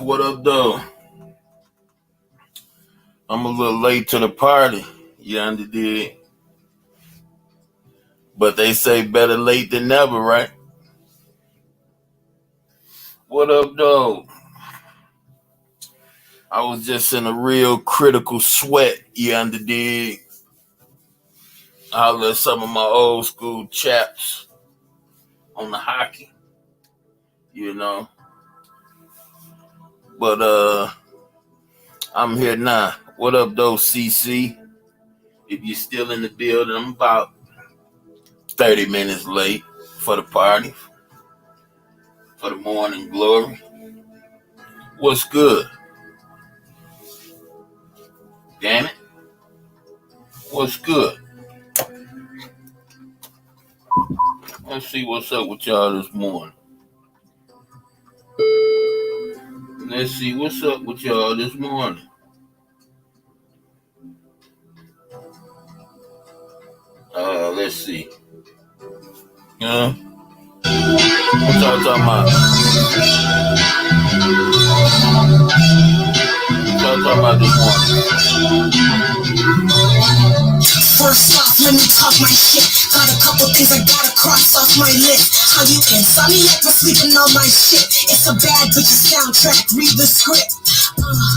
What up, though? I'm a little late to the party. You understand? But they say better late than never, right? What up, though? I was just in a real critical sweat. You understand? Holler at some of my old school chaps on the hockey. You know. But I'm here now. What up, though, CC? If you're still in the building, I'm about 30 minutes late for the party, for the morning glory. What's good? Damn it. What's good? Let's see what's up with y'all this morning. Let's see what's up with y'all this morning. Let's see. What y'all talking about? What y'all talking about this morning? First off, let me talk my shit. Got a couple things I gotta cross off my list. How you insomniac for sleeping on my shit? It's a bad bitch's soundtrack, read the script.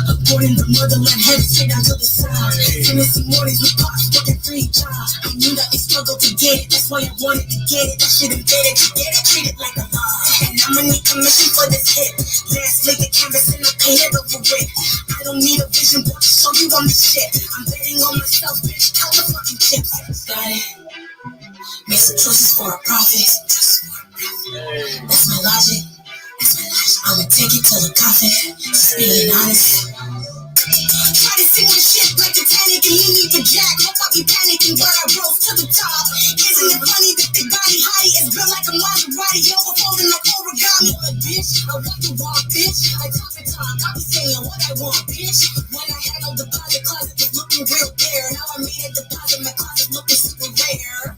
According to motherland, head straight down to the side. Missing mornings with pops, working 3 jobs. I knew that they struggled to get it, that's why I wanted to get it. I should have get it, treat it like a lie. And I'ma need commission for this hit. Last laid the canvas and I painted over it. I don't need a vision board to show you I'm the shit. I'm betting on myself, bitch, count the fucking chips. Got it. Make some choices for a profit. That's my logic. I'ma take it to the coffin. Just being honest. Try to sing with shit like Titanic and you need the jack. Hope I be panicking, but I rose to the top. Isn't it funny that the body hottie is built like a Maserati, overfolding like origami? But bitch, I want you want, bitch. I talk and talk, I be saying what I want, bitch. When I had no deposit, closet was looking real bare. Now I made a deposit, my closet looking super rare.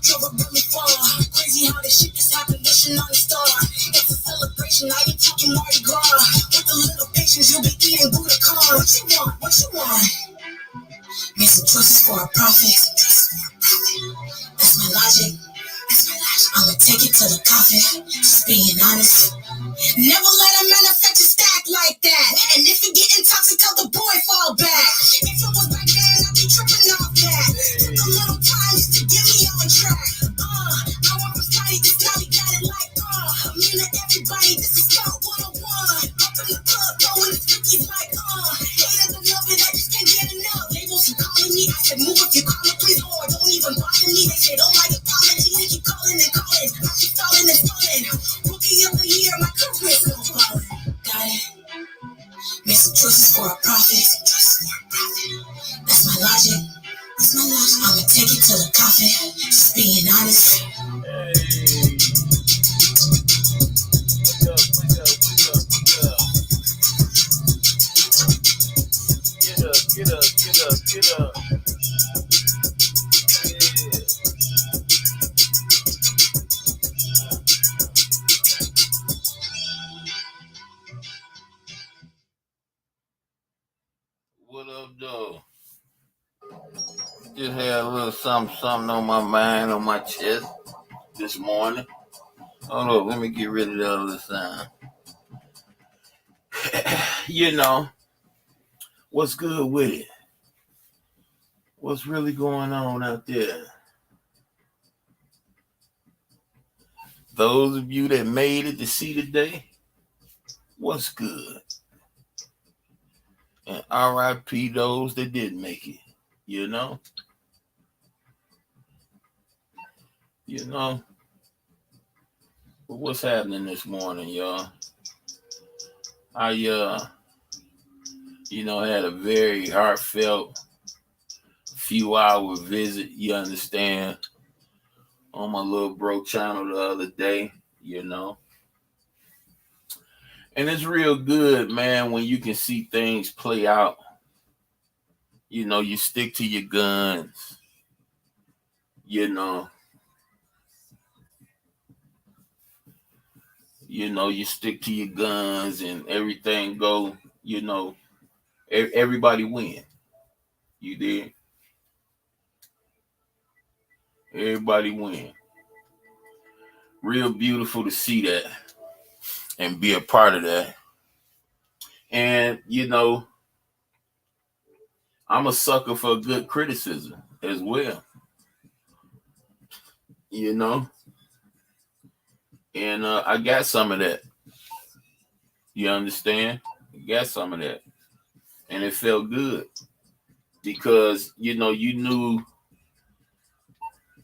Drove up really far. Crazy how this shit just happened, wishing on a star. It's a celebration, now you talking Mardi Gras. With a little patience, you'll be eating Buddha corn. What you want? What you want? Make some choices for a profit. That's my logic. I'ma take it to the coffin. Just being honest. Never let a manufacture stack like that. And if you getting toxic, tell the boy fall back. If it was back then, I'd be tripping off that. Took a little time just to get me on track. I went from Scotty to Scotty, got it like me and everybody, this is Scout 101. Up in the club, throwing the cookies like haters and love it, I just can't get enough. Labels keep calling me, I said move if you call me, please, or don't even bother me. They say don't like apology, they keep calling and calling. I keep stalling and stalling. Rookie of the year, my career's still falling. Got it. Make some choices for a profit. That's my logic. I'ma take it to the coffin. Just being honest. Get up. What up, though? Just had a little something on my mind, on my chest this morning. Hold up, let me get rid of the other sound. You know, what's good with it? What's really going on out there? Those of you that made it to see the day, what's good? And RIP those that didn't make it, you know? But what's happening this morning, y'all? I had a very heartfelt few-hour visit, you understand, on my little bro channel the other day, you know. And it's real good, man, when you can see things play out. You know, you stick to your guns, you know. you stick to your guns and everything go, everybody win. You did. Everybody win. Real beautiful to see that and be a part of that. And, I'm a sucker for good criticism as well, you know, and I got some of that. You understand? I got some of that. And it felt good because, you knew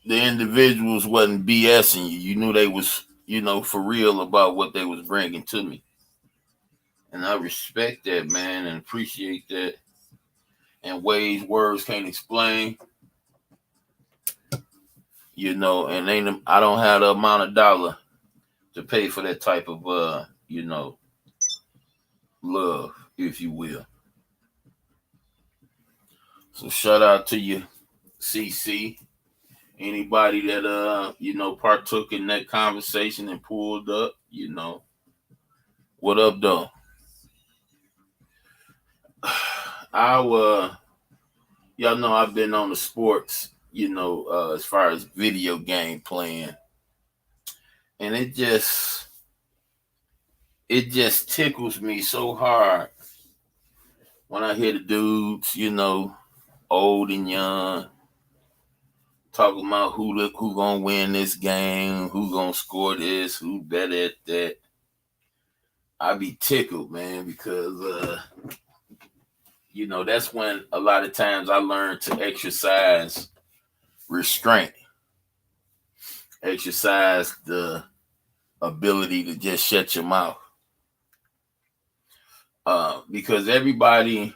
the individuals wasn't BSing you. You knew they was, for real about what they was bringing to me. And I respect that, man, and appreciate that in ways words can't explain. And I don't have the amount of dollar to pay for that type of love, if you will. So shout out to you, CC. Anybody that partook in that conversation and pulled up, what up though? Y'all know I've been on the sports, as far as video game playing. And it just tickles me so hard when I hear the dudes, old and young, talking about who gonna win this game, who gonna score this, who better at that. I be tickled, man, because that's when a lot of times I learn to exercise restraint, exercise the ability to just shut your mouth. Because everybody,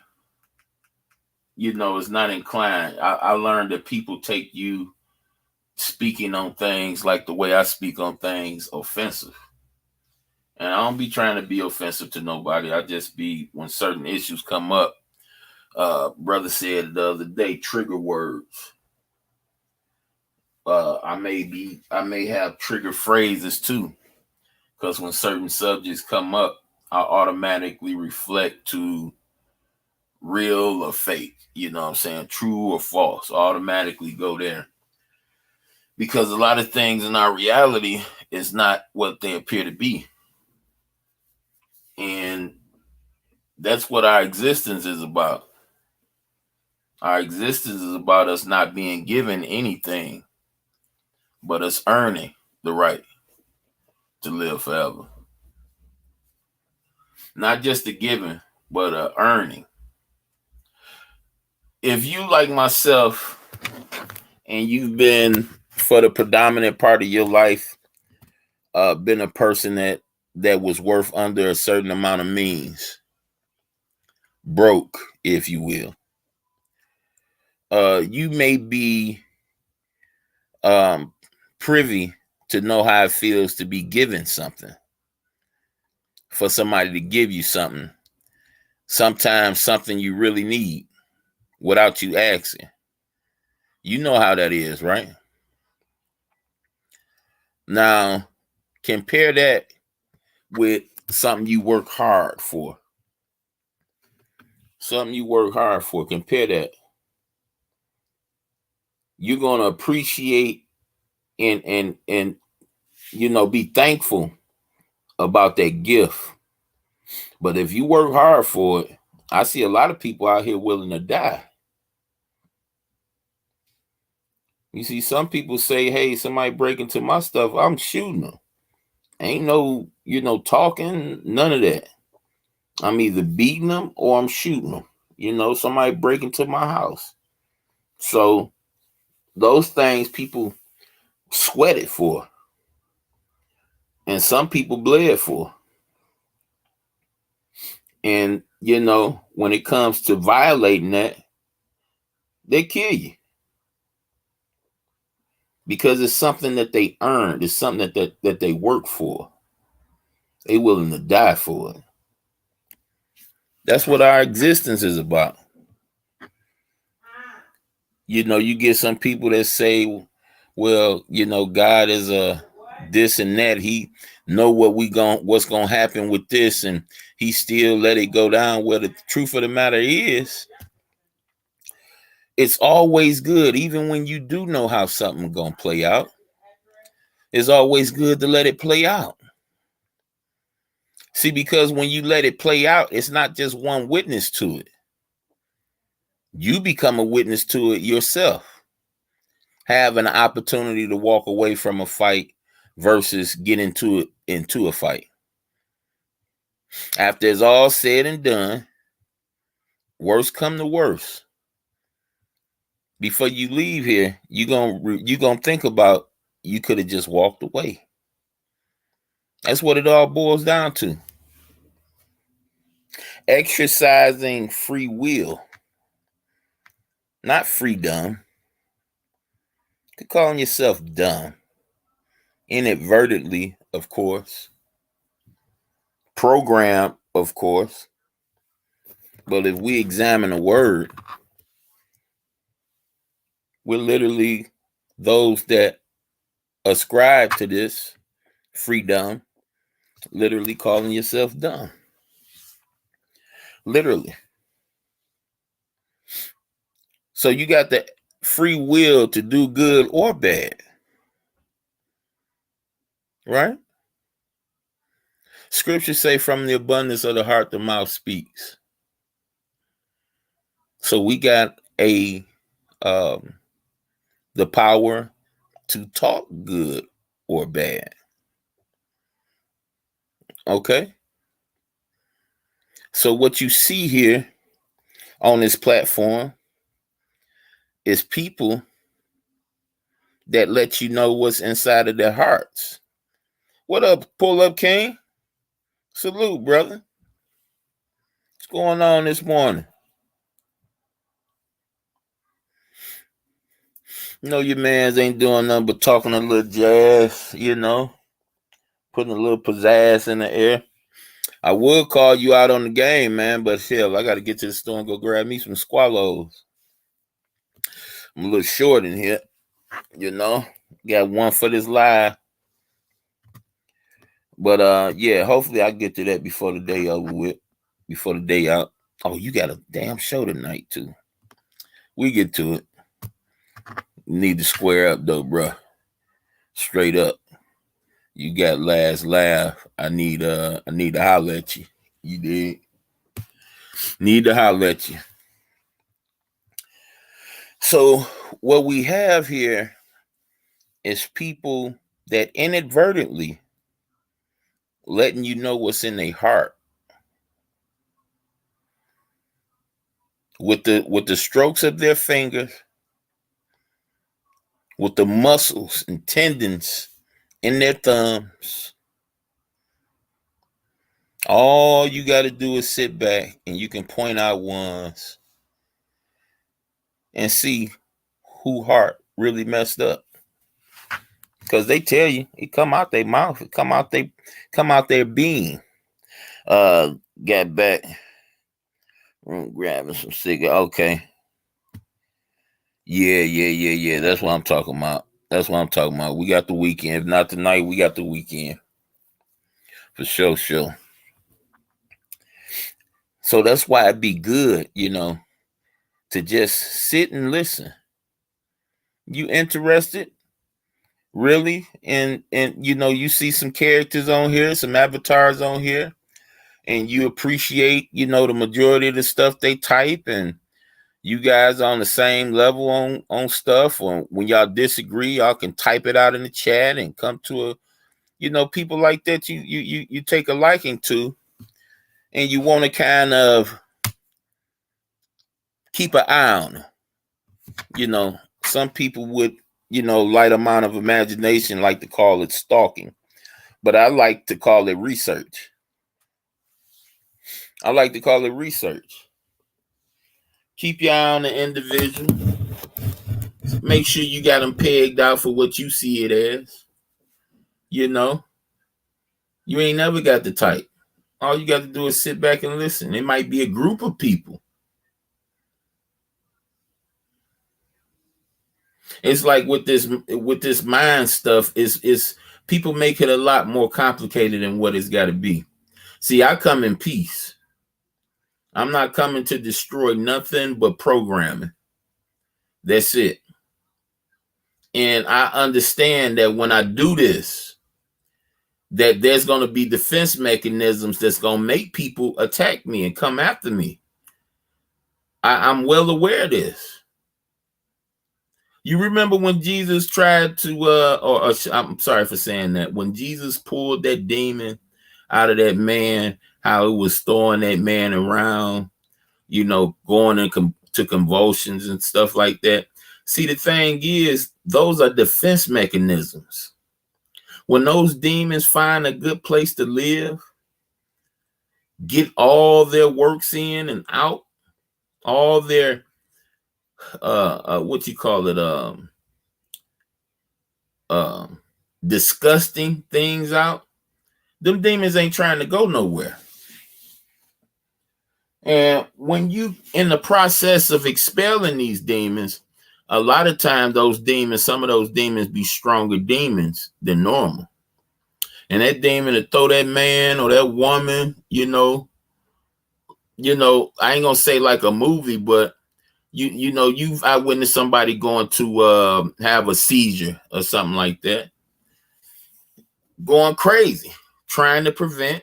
is not inclined. I learned that people take you speaking on things like the way I speak on things offensive. And I don't be trying to be offensive to nobody. I just be, when certain issues come up, brother said the other day, trigger words. I may have trigger phrases too, because when certain subjects come up, I automatically reflect to real or fake, true or false, automatically go there. Because a lot of things in our reality is not what they appear to be. And that's what our existence is about. Our existence is about us not being given anything, but us earning the right to live forever. Not just a giving, but a earning. If you, like myself, and you've been, for the predominant part of your life, been a person that was worth under a certain amount of means, broke, if you will, you may be privy to know how it feels to be given something, for somebody to give you something, sometimes something you really need, without you asking. You know how that is, right? Now, compare that with something you work hard for. Something you work hard for. Compare that. You're going to appreciate and be thankful about that gift. But if you work hard for it, I see a lot of people out here willing to die. You see, some people say, hey, somebody break into my stuff, I'm shooting them. Ain't no, talking, none of that. I'm either beating them or I'm shooting them. Somebody break into my house. So those things people sweat it for. And some people bled for. And, when it comes to violating that, they kill you. Because it's something that they earned. It's something that they work for. They willing to die for it. That's what our existence is about. You get some people that say, well, God is a this and that. know what's gonna happen with this, and he still let it go down. Where the truth of the matter is, it's always good, even when you do know how something gonna play out. It's always good to let it play out. See, because when you let it play out, it's not just one witness to it. You become a witness to it yourself. Have an opportunity to walk away from a fight versus get into a fight. After it's all said and done, worst come to worst, before you leave here, you're gonna think about you could have just walked away. That's what it all boils down to. Exercising free will, not freedom. You're calling yourself dumb. Inadvertently, of course. Program, of course. But if we examine a word, we're literally those that ascribe to this freedom, literally calling yourself dumb. Literally. So you got the free will to do good or bad. Right? Scriptures say from the abundance of the heart, the mouth speaks. So we got the power to talk good or bad. Okay? So what you see here on this platform is people that let you know what's inside of their hearts. What up, Pull Up King? Salute, brother. What's going on this morning? You know your mans ain't doing nothing but talking a little jazz, putting a little pizzazz in the air. I would call you out on the game, man, but hell, I got to get to the store and go grab me some Squallows. I'm a little short in here, Got one for this live. But yeah, hopefully I get to that before the day over with, before the day out. Oh, you got a damn show tonight too. We get to it. Need to square up though, bro. Straight up. You got last laugh. I need to holler at you. You did. Need to holler at you. So what we have here is people that inadvertently letting you know what's in their heart. With the strokes of their fingers, with the muscles and tendons in their thumbs. All you got to do is sit back and you can point out ones and see who heart really messed up. Because they tell you, it come out their mouth, it come out their being. Got back, grabbing some cigarette. Okay. Yeah. That's what I'm talking about. We got the weekend. If not tonight, we got the weekend. For sure. So that's why it'd be good, to just sit and listen. You interested? Really? And you see some characters on here, some avatars on here, and you appreciate, the majority of the stuff they type, and you guys are on the same level on stuff, or when y'all disagree, y'all can type it out in the chat and come to people like that you take a liking to, and you want to kind of keep an eye on them. Some people would, light amount of imagination like to call it stalking, but I like to call it research. Keep your eye on the individual. Make sure you got them pegged out for what you see it as. You ain't never got the type. All you got to do is sit back and listen. It might be a group of people. It's like with this mind stuff, is People make it a lot more complicated than what it's got to be. See, I come in peace. I'm not coming to destroy nothing but programming. That's it. And I understand that when I do this, that there's going to be defense mechanisms that's going to make people attack me and come after me. I'm well aware of this. You remember when Jesus tried to, I'm sorry for saying that, when Jesus pulled that demon out of that man, how it was throwing that man around, going into convulsions and stuff like that. See, the thing is, those are defense mechanisms. When those demons find a good place to live, get all their works in and out, all their disgusting things out, them demons ain't trying to go nowhere. And when you in the process of expelling these demons, a lot of times some of those demons be stronger demons than normal. And that demon to throw that man or that woman, I ain't gonna say like a movie, but you've eyewitnessed somebody going to have a seizure or something like that, going crazy, trying to prevent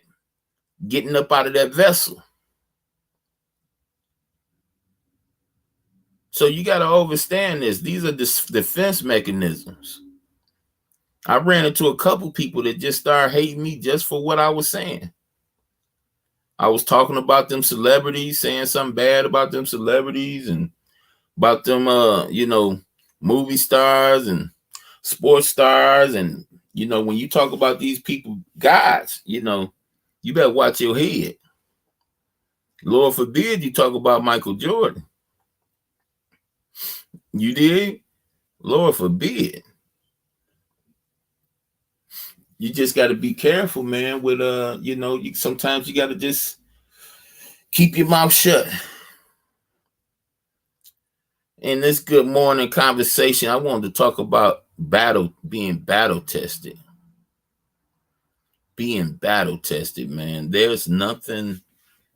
getting up out of that vessel. So you got to understand this. These are defense mechanisms. I ran into a couple people that just started hating me just for what I was saying. I was talking about them celebrities, saying something bad about them celebrities and about them, movie stars and sports stars. And, when you talk about these people, guys, you better watch your head. Lord forbid you talk about Michael Jordan. You did? Lord forbid. You just got to be careful, man, with, sometimes you got to just keep your mouth shut. In this good morning conversation, I wanted to talk about being battle tested. Being battle tested, man. There's nothing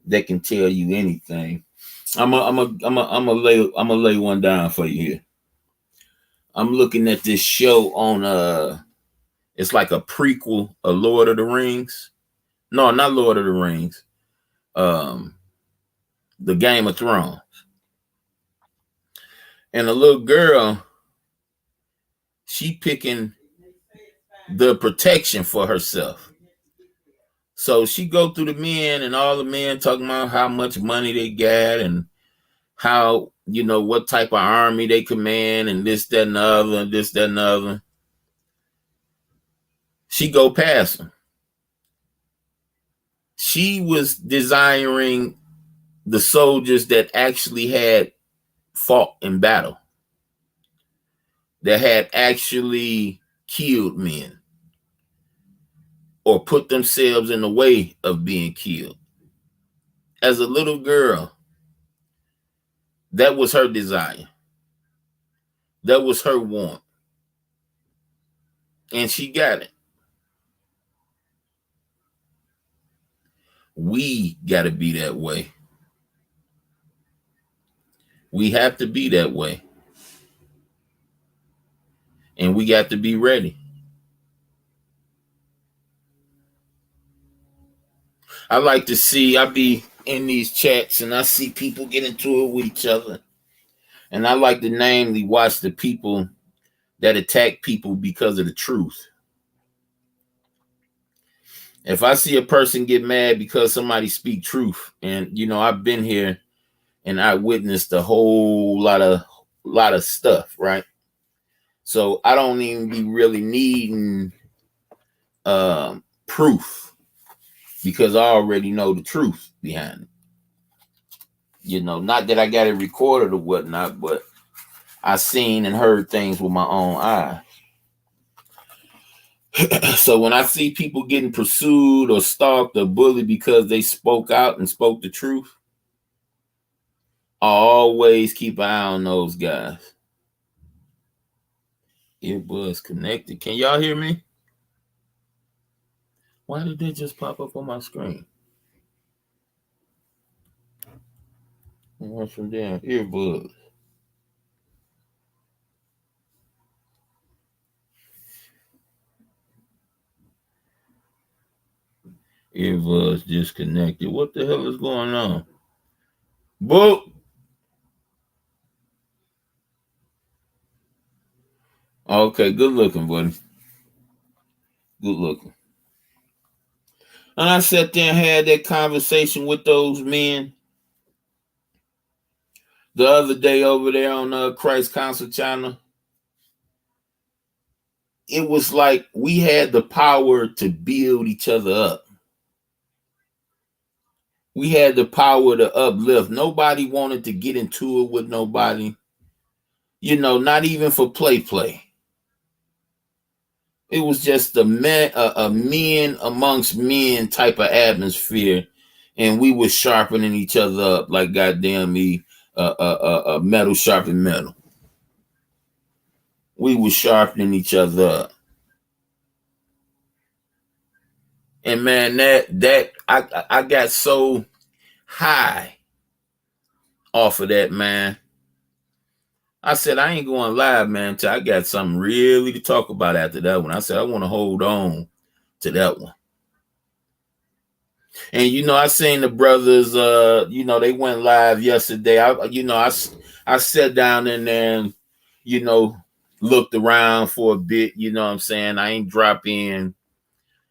that can tell you anything. I'm gonna lay one down for you here. I'm looking at this show on it's like a prequel of Lord of the Rings. No, not Lord of the Rings. The Game of Thrones. And a little girl, she picking the protection for herself. So she go through the men, and all the men talking about how much money they got and how, what type of army they command and this, that, and the other, and this, that, and the other. She go past them. She was desiring the soldiers that actually had fought in battle, that had actually killed men or put themselves in the way of being killed. As a little girl, that was her desire. That was her want. And she got it. We got to be that way. We have to be that way. And we got to be ready. I like to see, I be in these chats and I see people get into it with each other. And I like to namely watch the people that attack people because of the truth. If I see a person get mad because somebody speak truth, and I've been here and I witnessed a whole lot of stuff, right? So I don't even be really needing proof, because I already know the truth behind it. Not that I got it recorded or whatnot, but I seen and heard things with my own eyes. So when I see people getting pursued or stalked or bullied because they spoke out and spoke the truth, I always keep an eye on those guys. Earbuds connected. Can y'all hear me? Why did it just pop up on my screen? I want some damn earbuds. Earbuds disconnected. What the hell is going on? Boop. Okay, good looking, buddy. Good looking. And I sat there and had that conversation with those men the other day over there on Christ Council channel. It was like we had the power to build each other up. We had the power to uplift. Nobody wanted to get into it with nobody. You know, not even for play. It was just a men amongst men type of atmosphere, and we were sharpening each other up like goddamn me, metal sharpening metal. We were sharpening each other up, and man, that I got so high off of that, man. I said, I ain't going live, man, till I got something really to talk about after that one. I said, I want to hold on to that one. And, you know, I seen the brothers, you know, they went live yesterday. I sat down in there and, you know, looked around for a bit, you know what I'm saying? I ain't drop in,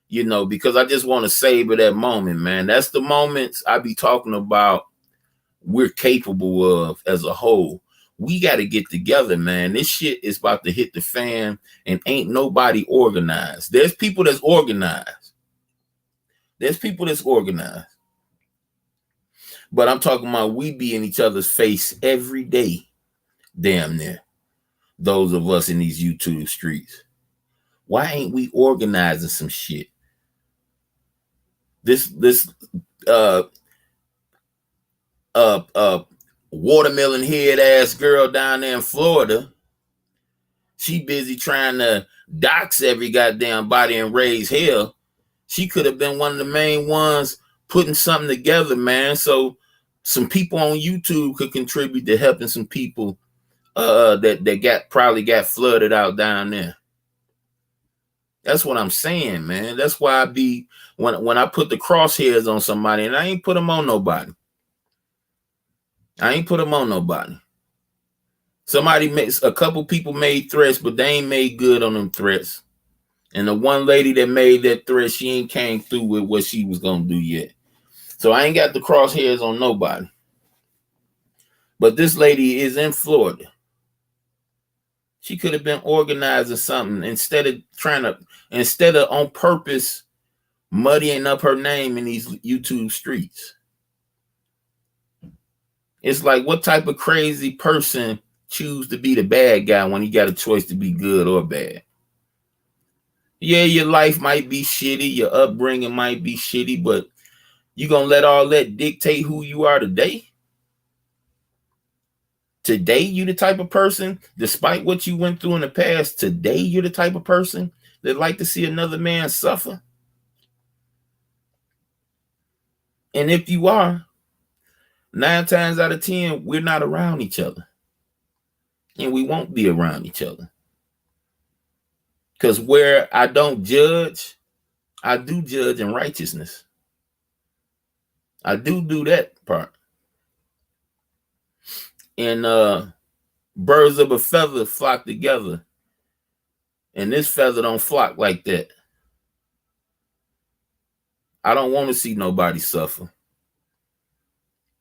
you know, because I just want to savor that moment, man. That's the moments I be talking about we're capable of as a whole. We got to get together, man. This shit is about to hit the fan and ain't nobody organized. There's people that's organized. But I'm talking about we be in each other's face every day. Damn near. Those of us in these YouTube streets. Why ain't we organizing some shit? This watermelon head ass girl down there in Florida, she busy trying to dox every goddamn body and raise hell. She could have been one of the main ones putting something together, man, so some people on YouTube could contribute to helping some people that probably got flooded out down there. That's what I'm saying, man. That's why I be when I put the crosshairs on somebody, and I ain't put them on nobody. A couple people made threats, but they ain't made good on them threats. And the one lady that made that threat, she ain't came through with what she was gonna do yet. So I ain't got the crosshairs on nobody. But this lady is in Florida. She could have been organizing something instead of on purpose muddying up her name in these YouTube streets. It's like, what type of crazy person choose to be the bad guy when he got a choice to be good or bad? Yeah, your life might be shitty, your upbringing might be shitty, but you gonna let all that dictate who you are today? Today, you the type of person, despite what you went through in the past, today you're the type of person that like to see another man suffer? And if you are, 9 times out of 10, we're not around each other. And we won't be around each other. Because where I don't judge, I do judge in righteousness. I do that part. And birds of a feather flock together. And this feather don't flock like that. I don't want to see nobody suffer.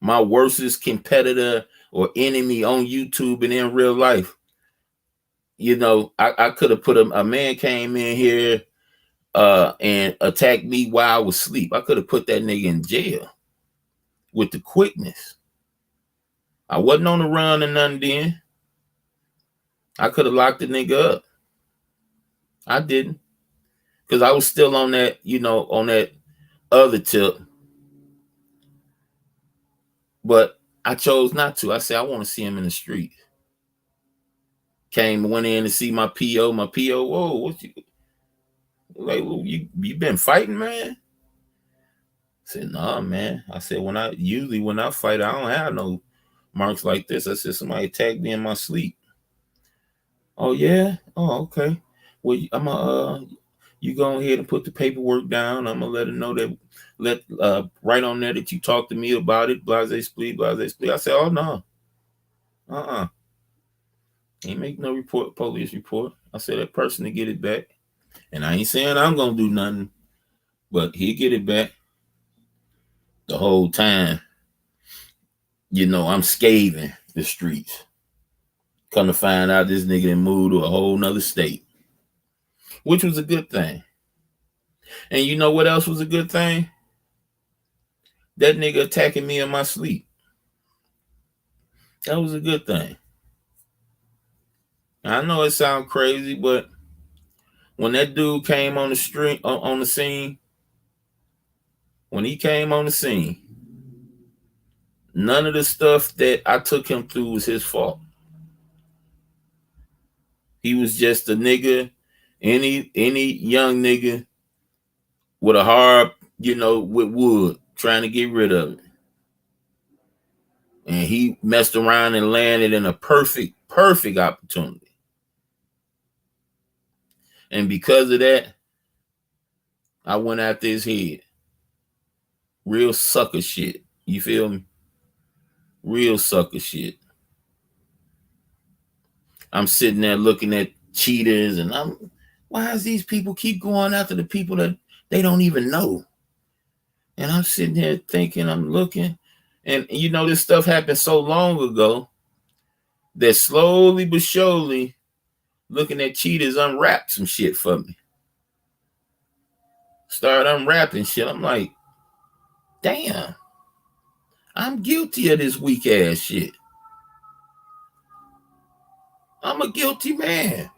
My worstest competitor or enemy on YouTube and in real life, you know, I could have put a man came in here and attacked me while I was asleep. I could have put that nigga in jail with the quickness. I wasn't on the run or nothing then. I could have locked the nigga up. I didn't. Because I was still on that, you know, on that other tip. But I chose not to. I said, I want to see him in the street. Went in to see my PO. My PO, whoa, Like, well, you been fighting, man? I said, nah, man. I said, when I fight, I don't have no marks like this. I said, somebody attacked me in my sleep. Oh yeah? Oh, okay. Well, I'm you go ahead and put the paperwork down. I'm gonna let her know that write on there that you talked to me about it. Blase split, blase split. I said, oh no. Ain't make no police report. I said that person to get it back. And I ain't saying I'm gonna do nothing, but he'll get it back. The whole time, I'm scathing the streets. Come to find out this nigga done moved to a whole nother state, which was a good thing. And you know what else was a good thing? That nigga attacking me in my sleep. That was a good thing. I know it sounds crazy, but when that dude came on the street, on the scene, when he came on the scene, none of the stuff that I took him through was his fault. He was just a nigga, any young nigga with a hard, with wood, trying to get rid of it. And he messed around and landed in a perfect opportunity. And because of that, I went after his head. Real sucker shit. You feel me? Real sucker shit. I'm sitting there looking at cheaters, and why does these people keep going after the people that they don't even know? And I'm sitting here thinking, I'm looking, and this stuff happened so long ago that slowly but surely, looking at cheaters unwrap some shit for me. Start unwrapping shit. I'm like, damn, I'm guilty of this weak ass shit. I'm a guilty man.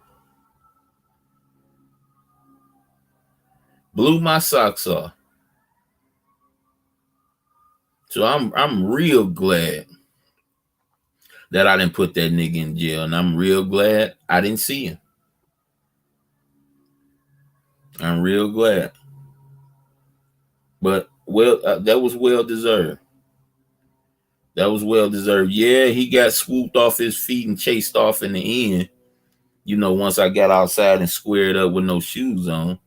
Blew my socks off. So I'm real glad that I didn't put that nigga in jail, and I'm real glad I didn't see him. I'm real glad. But that was well deserved. That was well deserved. Yeah, he got swooped off his feet and chased off in the end. Once I got outside and squared up with no shoes on.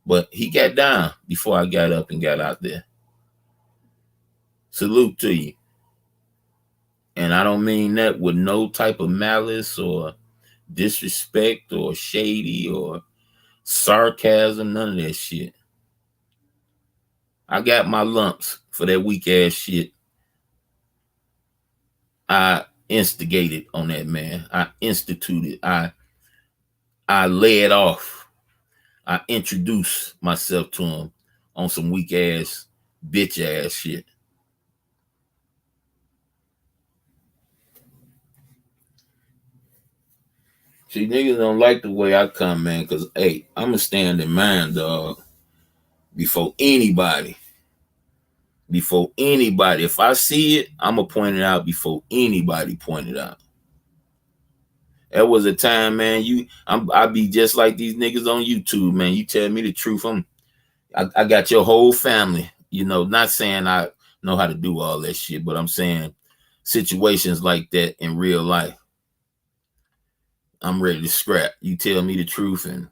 But he got down before I got up and got out there. Salute to you. And I don't mean that with no type of malice or disrespect or shady or sarcasm, none of that shit. I got my lumps for that weak ass shit. I instigated on that man. I instituted. I led off. I introduced myself to him on some weak ass, bitch ass shit. See, niggas don't like the way I come, man, because, hey, I'm a stand in mind, dog, before anybody. Before anybody. If I see it, I'm going to point it out before anybody point it out. There was a time, man, I be just like these niggas on YouTube, man. You tell me the truth, I got your whole family, not saying I know how to do all that shit, but I'm saying situations like that in real life, I'm ready to scrap. You tell me the truth, and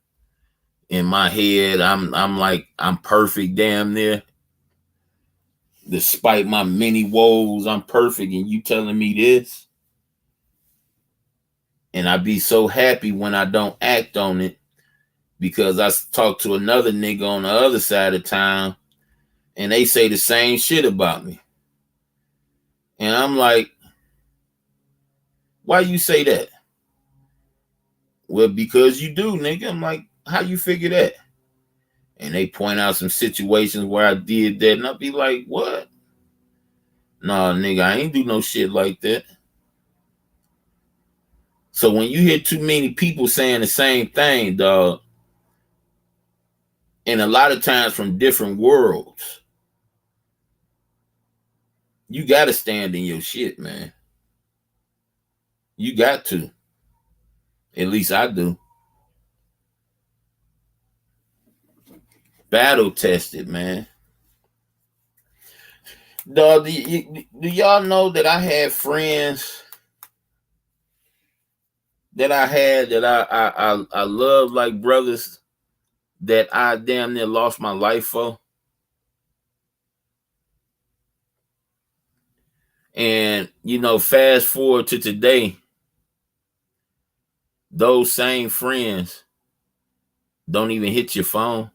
in my head, I'm like, I'm perfect damn near. Despite my many woes, I'm perfect, and you telling me this? And I be so happy when I don't act on it, because I talk to another nigga on the other side of town, and they say the same shit about me. And I'm like, why you say that? Well, because you do, nigga. I'm like, how you figure that? And they point out some situations where I did that, and I'll be like, what? Nah, nigga, I ain't do no shit like that. So when you hear too many people saying the same thing, dog, and a lot of times from different worlds, you got to stand in your shit, man. You got to. At least I do. battle tested, man. Dog, do y'all know that I had friends that I love like brothers that I damn near lost my life for? And, fast forward to today, those same friends don't even hit your phone.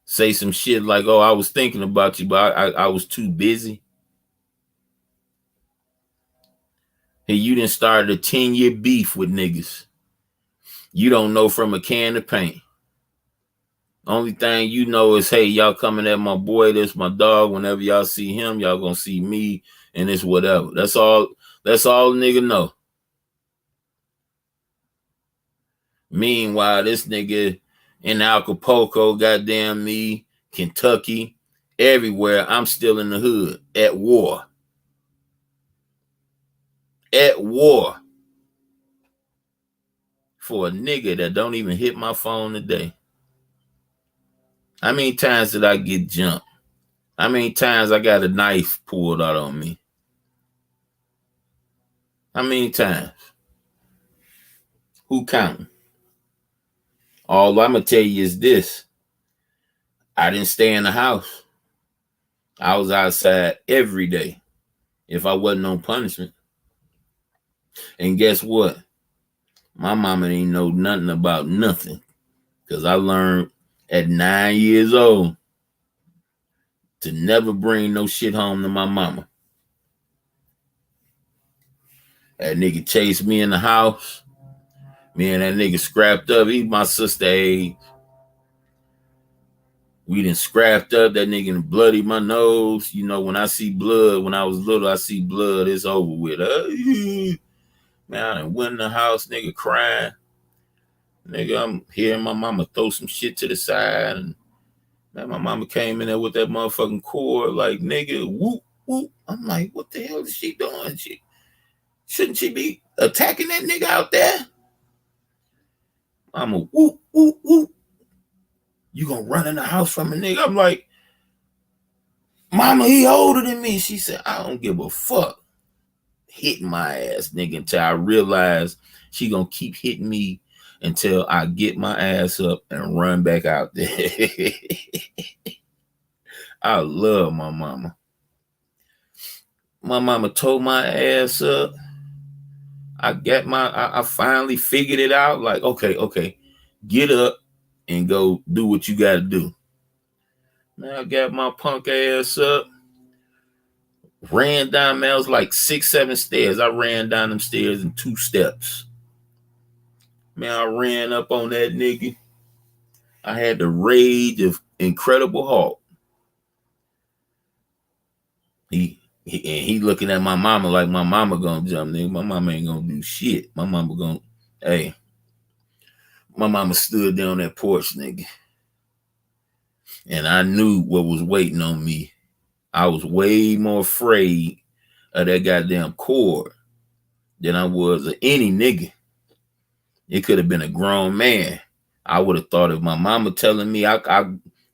Say some shit like, oh, I was thinking about you, but I was too busy. Hey, you done started a 10-year beef with niggas. You don't know from a can of paint. Only thing you know is, hey, y'all coming at my boy, this my dog. Whenever y'all see him, y'all gonna see me, and it's whatever. That's all nigga know. Meanwhile, this nigga in Acapulco, goddamn me, Kentucky, everywhere, I'm still in the hood, at war. At war. For a nigga that don't even hit my phone today. How many times did I get jumped? How many times I got a knife pulled out on me? How many times? Who counting? All I'm going to tell you is this. I didn't stay in the house. I was outside every day if I wasn't on punishment. And guess what? My mama didn't know nothing about nothing. Because I learned at 9 years old to never bring no shit home to my mama. That nigga chased me in the house. Me and that nigga scrapped up. He my sister age. We done scrapped up. That nigga done bloody my nose. When I see blood, when I was little, I see blood, it's over with. Man, I done went in the house, nigga crying. Nigga, I'm hearing my mama throw some shit to the side. And man, my mama came in there with that motherfucking cord, like, nigga, whoop, whoop. I'm like, what the hell is she doing? Shouldn't she be attacking that nigga out there? I'm a whoop, whoop, whoop. You gonna run in the house from a nigga? I'm like, mama, he older than me. She said, I don't give a fuck. Hitting my ass, nigga, until I realize she gonna keep hitting me until I get my ass up and run back out there. I love my mama. My mama tore my ass up. I finally figured it out. Like, okay, get up and go do what you gotta do. Man, I got my punk ass up. Ran down, man, it was like 6-7 stairs. I ran down them stairs in 2 steps. Man, I ran up on that nigga. I had the rage of Incredible Hulk. He looking at my mama like my mama gonna jump, nigga. My mama ain't gonna do shit. My mama stood there on that porch, nigga. And I knew what was waiting on me. I was way more afraid of that goddamn cord than I was of any nigga. It could have been a grown man. I would have thought if my mama telling me I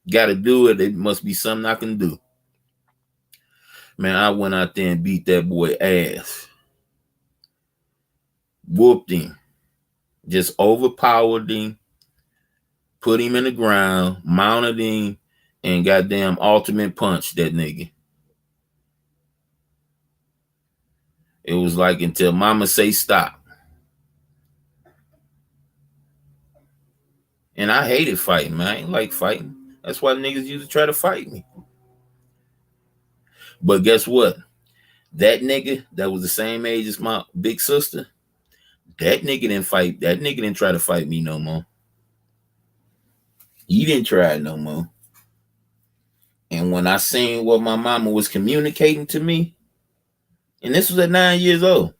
got to do it, it must be something I can do. Man, I went out there and beat that boy ass. Whooped him. Just overpowered him. Put him in the ground. Mounted him. And goddamn ultimate punch that nigga. It was like until mama say stop. And I hated fighting, man. I ain't like fighting. That's why niggas used to try to fight me. But guess what? That nigga that was the same age as my big sister, that nigga didn't fight. That nigga didn't try to fight me no more. He didn't try it no more. And when I seen what my mama was communicating to me, and this was at 9 years old,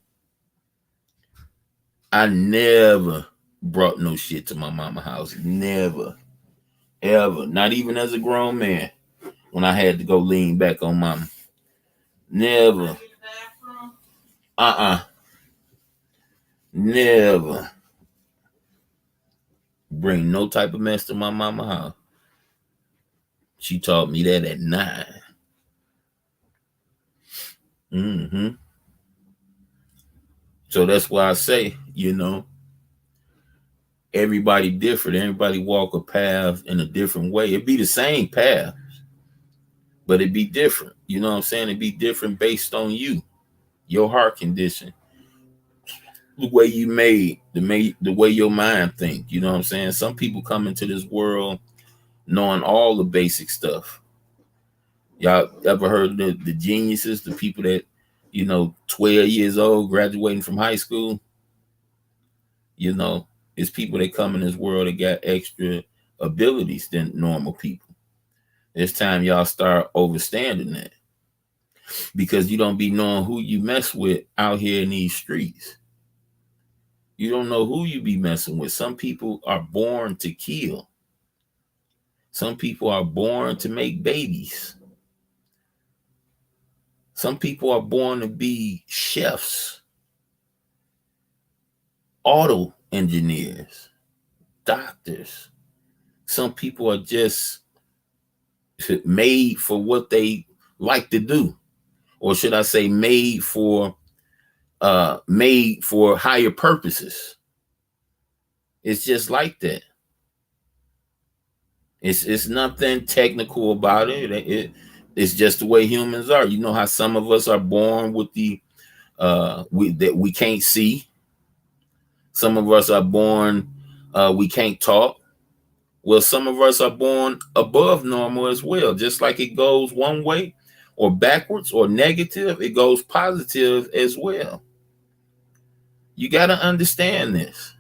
I never brought no shit to my mama's house. Never. Ever. Not even as a grown man when I had to go lean back on mama. Never. Never. Bring no type of mess to my mama house. She taught me that at 9. Mm-hmm. So that's why I say, everybody different. Everybody walk a path in a different way. It'd be the same path, but it'd be different. You know what I'm saying? It'd be different based on you, your heart condition, the way you made, the way your mind think. You know what I'm saying? Some people come into this world knowing all the basic stuff. Y'all ever heard of the geniuses, the people that, 12 years old, graduating from high school? It's people that come in this world that got extra abilities than normal people. It's time y'all start overstanding that, because you don't be knowing who you mess with out here in these streets. You don't know who you be messing with. Some people are born to kill. Some people are born to make babies. Some people are born to be chefs, auto engineers, doctors. Some people are just made for what they like to do, or should I say made for higher purposes. It's just like that. It's nothing technical about it. It's just the way humans are. You know how some of us are born with that we can't see. Some of us are born we can't talk. Well, some of us are born above normal as well. Just like it goes one way or backwards or negative, it goes positive as well. You got to understand this.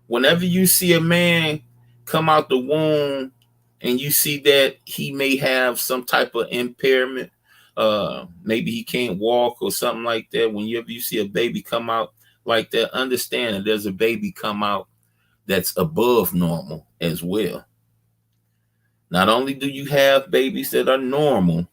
Whenever you see a man come out the womb and you see that he may have some type of impairment, maybe he can't walk or something like that. Whenever you see a baby come out like that, understand that there's a baby come out that's above normal as well. Not only do you have babies that are normal,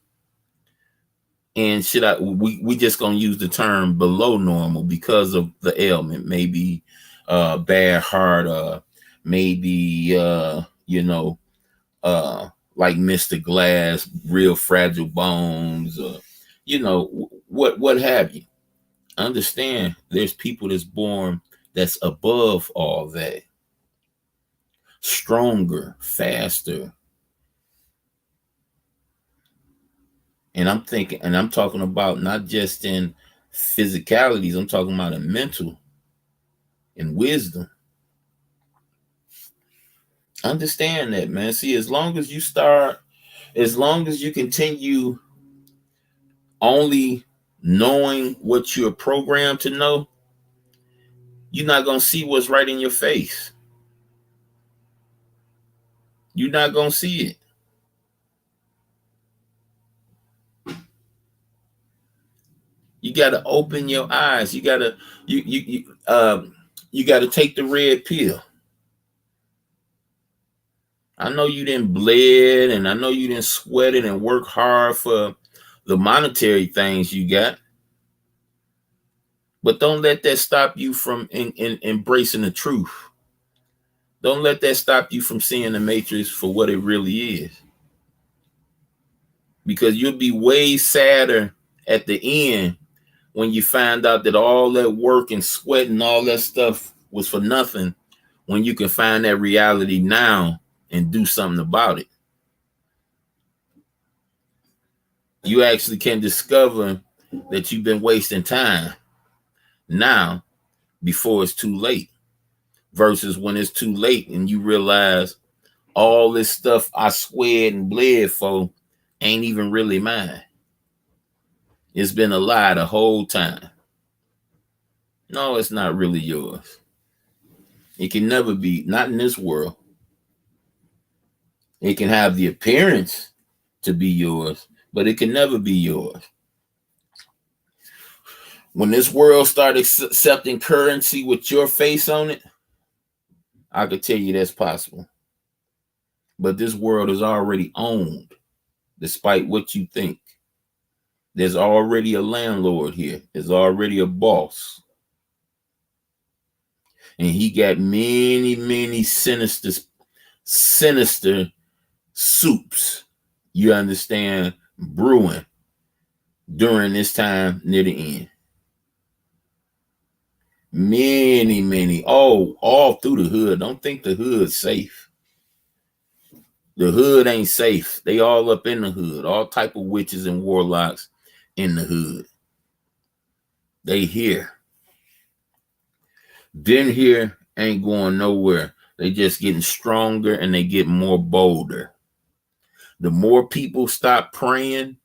and we just gonna use the term below normal because of the ailment, maybe bad heart, maybe like Mr. Glass, real fragile bones, what have you. Understand, there's people that's born that's above all that, stronger, faster. And I'm talking about not just in physicalities, I'm talking about in mental and wisdom. Understand that, man. See, as long as you continue only knowing what you're programmed to know, you're not going to see what's right in your face. You're not going to see it. You got to open your eyes. You got to take the red pill. I know you didn't bled, and I know you didn't sweat it and work hard for the monetary things you got. But don't let that stop you from embracing the truth. Don't let that stop you from seeing the matrix for what it really is. Because you'll be way sadder at the end when you find out that all that work and sweat and all that stuff was for nothing, when you can find that reality now and do something about it. You actually can discover that you've been wasting time now before it's too late, versus when it's too late and you realize all this stuff I sweat and bled for ain't even really mine. It's been a lie the whole time. No, it's not really yours. It can never be, not in this world. It can have the appearance to be yours, but it can never be yours. When this world started accepting currency with your face on it, I could tell you that's possible. But this world is already owned, despite what you think. There's already a landlord here. There's already a boss. And he got many sinister soups, you understand, brewing during this time near the end. Many, all through the hood. Don't think the hood's safe. The hood ain't safe. They all up in the hood. All type of witches and warlocks in the hood. They here. Been here, ain't going nowhere. They just getting stronger and they get more bolder. The more people stop praying,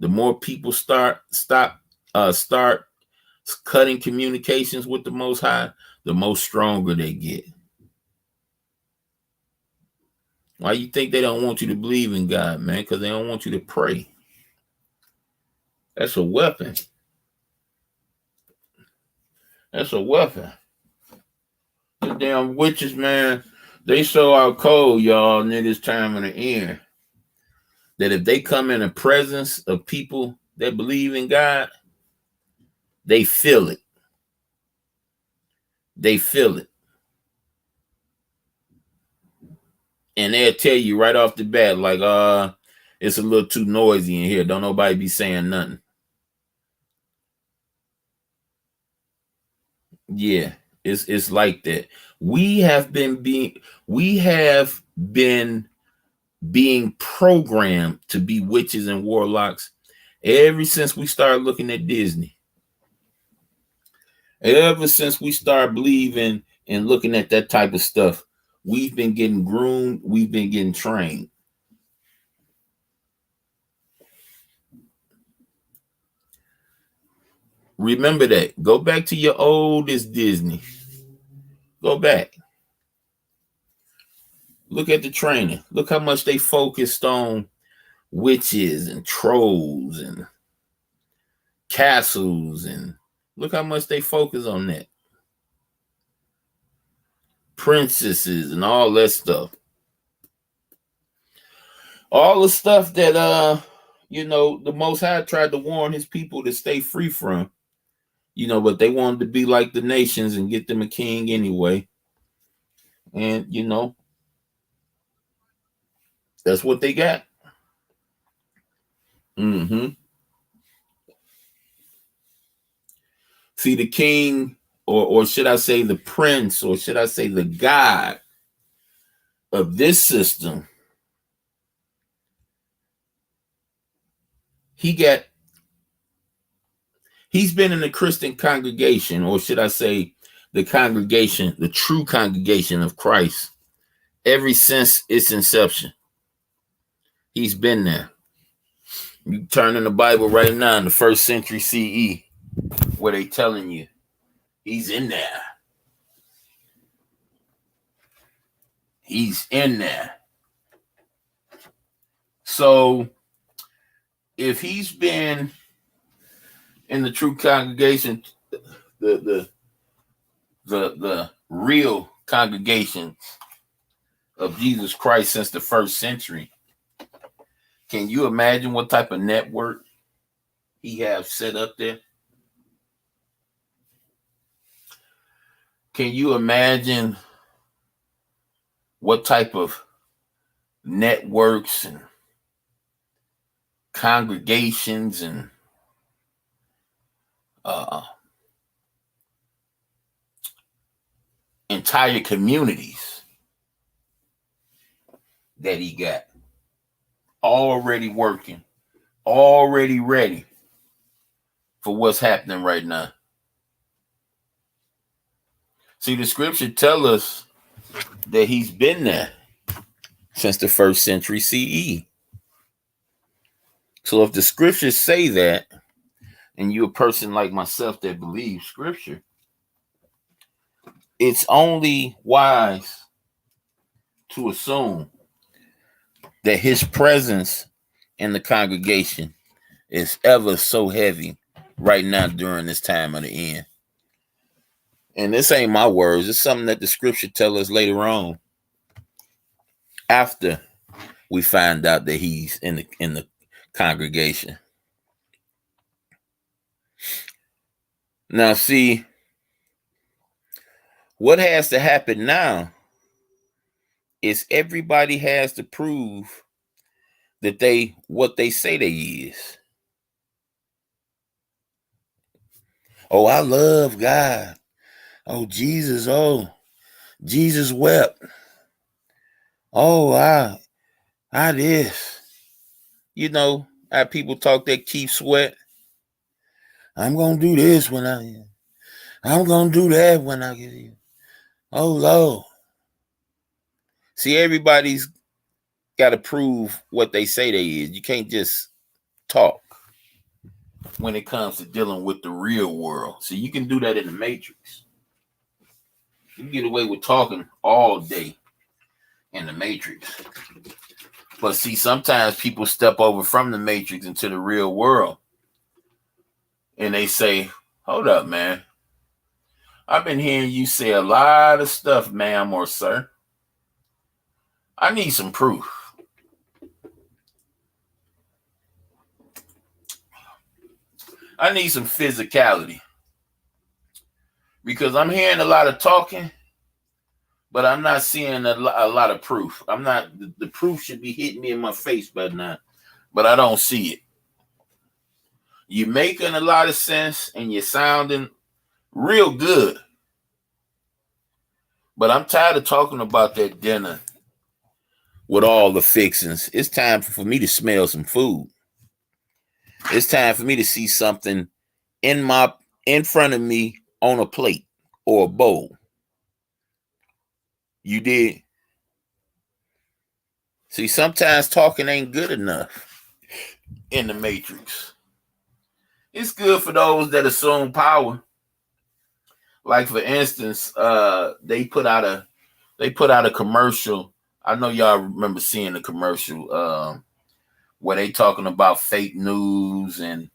the more people start cutting communications with the Most High, the more stronger they get. Why you think they don't want you to believe in God, man? Because they don't want you to pray. That's a weapon. That's a weapon. The damn witches, man, they so out cold, y'all, near this time of the end, that if they come in the presence of people that believe in God, they feel it. They feel it. And they'll tell you right off the bat, like, it's a little too noisy in here. Don't nobody be saying nothing. Yeah, it's like that. We have been being programmed to be witches and warlocks ever since we started looking at Disney. Ever since we started believing and looking at that type of stuff, we've been getting groomed, we've been getting trained. Remember that. Go back to your oldest Disney. Go back. Look at the training. Look how much they focused on witches and trolls and castles, and look how much they focus on that. Princesses and all that stuff. All the stuff that the Most High tried to warn his people to stay free from. But they wanted to be like the nations and get them a king anyway. And that's what they got. See, the king, or should I say the prince, or should I say the god of this system, he's been in the Christian congregation, or should I say the congregation, the true congregation of Christ, ever since its inception. He's been there. You turn in the Bible right now in the 1st century CE, where they telling you he's in there. He's in there. So if he's been in the true congregation, the real congregation of Jesus Christ since the 1st century, can you imagine what type of network he have set up there? Can you imagine what type of networks and congregations and entire communities that he got already working, already ready for what's happening right now? See, the scripture tell us that he's been there since the 1st century CE. So if the scriptures say that, and you're a person like myself that believes scripture, it's only wise to assume that his presence in the congregation is ever so heavy right now during this time of the end. And this ain't my words. It's something that the scripture tell us later on, after we find out that he's in the congregation. Now, see, What has to happen now is everybody has to prove that they what they say they is. Oh, I love God. Oh, Jesus. Oh, Jesus wept. Oh, I this. You know how people talk that Keith Sweat. I'm gonna do this when I'm gonna do that when I get here. Oh Lord. See, everybody's got to prove what they say they is. You can't just talk when it comes to dealing with the real world. See, you can do that in the Matrix. You can get away with talking all day in the Matrix. But see, sometimes people step over from the Matrix into the real world. And they say, hold up, man. I've been hearing you say a lot of stuff, ma'am or sir. I need some proof. I need some physicality. Because I'm hearing a lot of talking, but I'm not seeing a lot of proof. The proof should be hitting me in my face by now, but I don't see it. You're making a lot of sense and you're sounding real good. But I'm tired of talking about that dinner with all the fixings. It's time for me to smell some food. It's time for me to see something in front of me on a plate or a bowl. You did. See, sometimes talking ain't good enough in the Matrix. It's good for those that assume power. Like for instance, they put out a commercial. I know y'all remember seeing the commercial where they talking about fake news and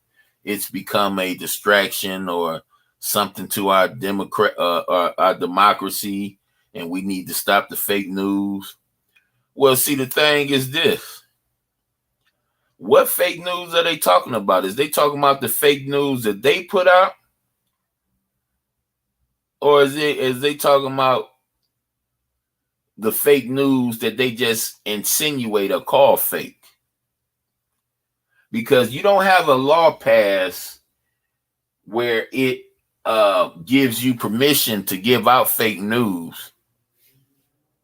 it's become a distraction or something to our democracy, and we need to stop the fake news. Well, see, the thing is this. What fake news are they talking about? Is they talking about the fake news that they put out? Or is they talking about the fake news that they just insinuate or call fake? Because you don't have a law passed where it gives you permission to give out fake news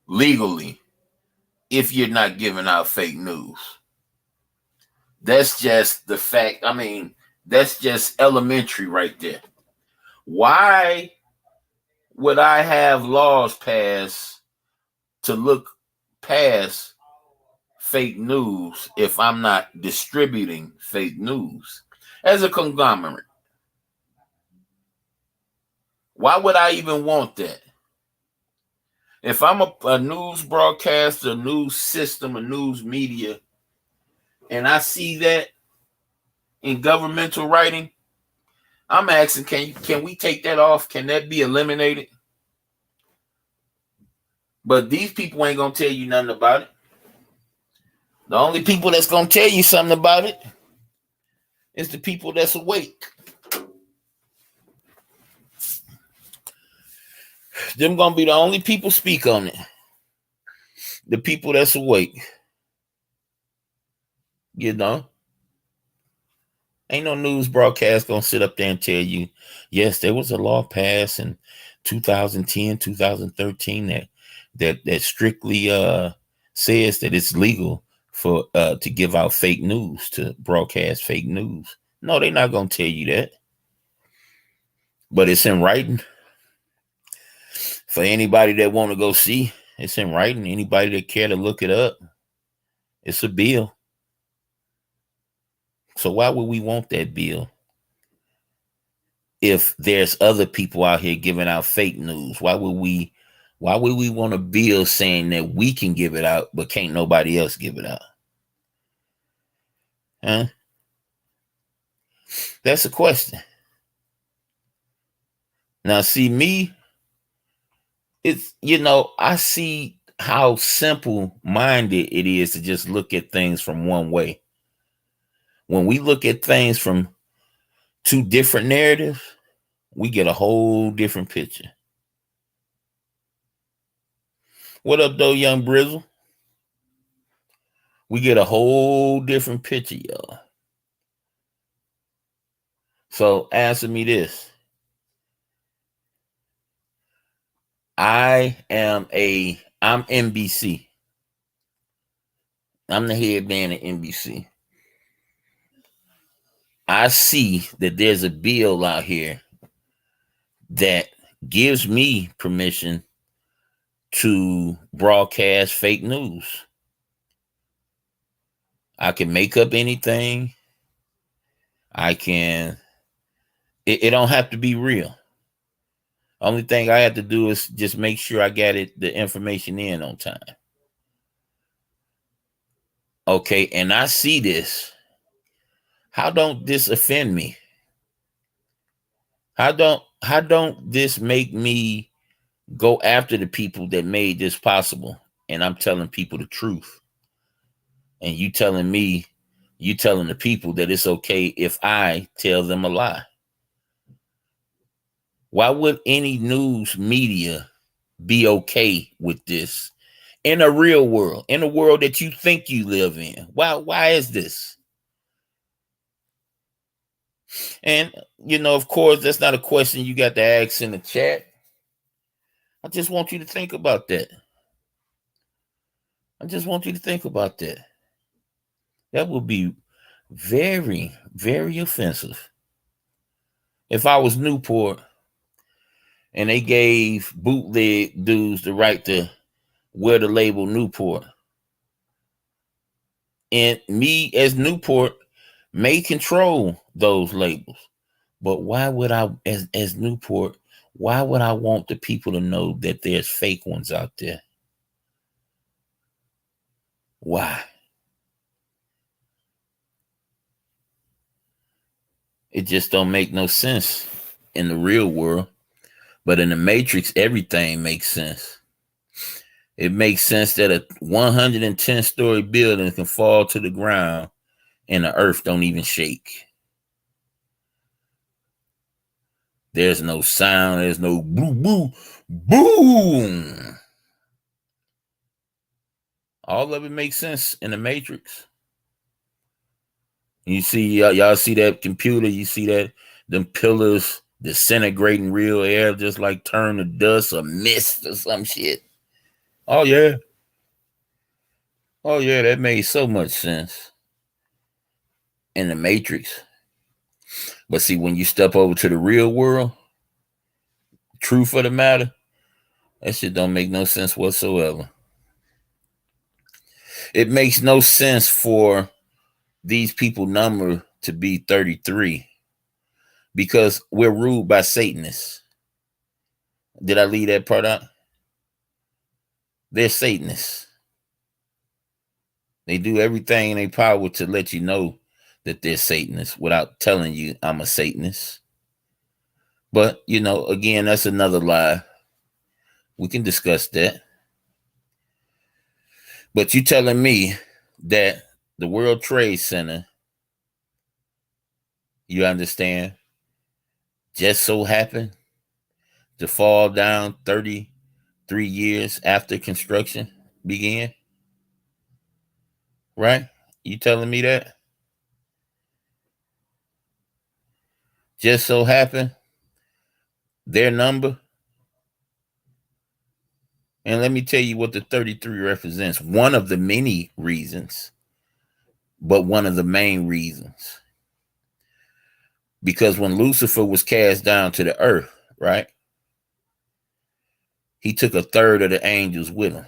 legally if you're not giving out fake news. That's just the fact. I mean, that's just elementary right there. Why would I have laws passed to look past fake news if I'm not distributing fake news as a conglomerate? Why would I even want that? If I'm a news broadcaster, a news system, a news media, and I see that in governmental writing, I'm asking, can we take that off? Can that be eliminated? But these people ain't gonna tell you nothing about it. The only people that's gonna tell you something about it is the people that's awake. Them gonna be the only people speak on it. The people that's awake. You know? Ain't no news broadcast gonna sit up there and tell you, yes, there was a law passed in 2010, 2013 that strictly says that it's legal for to give out fake news, to broadcast fake news. No, they're not gonna tell you that. But it's in writing. For anybody that want to go see, it's in writing. Anybody that care to look it up, it's a bill. So why would we want that bill if there's other people out here giving out fake news? Why would we want a bill saying that we can give it out, but can't nobody else give it out? Huh? That's a question. Now, see me, it's, I see how simple-minded it is to just look at things from one way. When we look at things from two different narratives, we get a whole different picture. What up, though, young Brizzle? We get a whole different picture, y'all. So answer me this. I'm NBC. I'm the head man at NBC. I see that there's a bill out here that gives me permission to broadcast fake news. I can make up anything. It don't have to be real. Only thing I have to do is just make sure I got the information in on time. Okay, and I see this. How don't this offend me? How don't this make me go after the people that made this possible? And I'm telling people the truth. And you telling the people that it's okay if I tell them a lie. Why would any news media be okay with this in a real world, in a world that you think you live in? Why is this? And, of course, that's not a question you got to ask in the chat. I just want you to think about that. That would be very, very offensive. If I was Newport and they gave bootleg dudes the right to wear the label Newport, and me as Newport may control those labels, but why would I, as Newport, why would I want the people to know that there's fake ones out there? Why? It just don't make no sense in the real world. But in the Matrix, everything makes sense. It makes sense that a 110-story building can fall to the ground and the earth don't even shake. There's no sound. There's no boo, boo, boom. All of it makes sense in the Matrix. You see, y'all see that computer? You see that them pillars disintegrating real air, just like turn to dust or mist or some shit. Oh yeah, that made so much sense in the Matrix. But see, when you step over to the real world, truth of the matter, that shit don't make no sense whatsoever. It makes no sense for these people number to be 33 because we're ruled by Satanists. Did I leave that part out? They're Satanists. They do everything in their power to let you know that they're Satanists without telling you I'm a Satanist. But, again, that's another lie. We can discuss that. But you telling me that the World Trade Center, you understand, just so happened to fall down 33 years after construction began? Right? You telling me that? Just so happened their number? And let me tell you what the 33 represents. One of the many reasons, but one of the main reasons. Because when Lucifer was cast down to the earth, right? He took a third of the angels with him.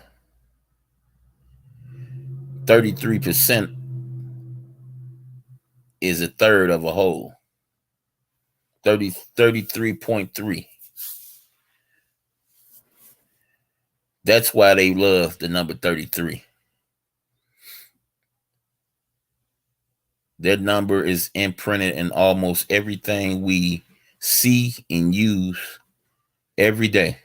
33% is a third of a whole. 33.3. That's why they love the number 33. Their number is imprinted in almost everything we see and use every day.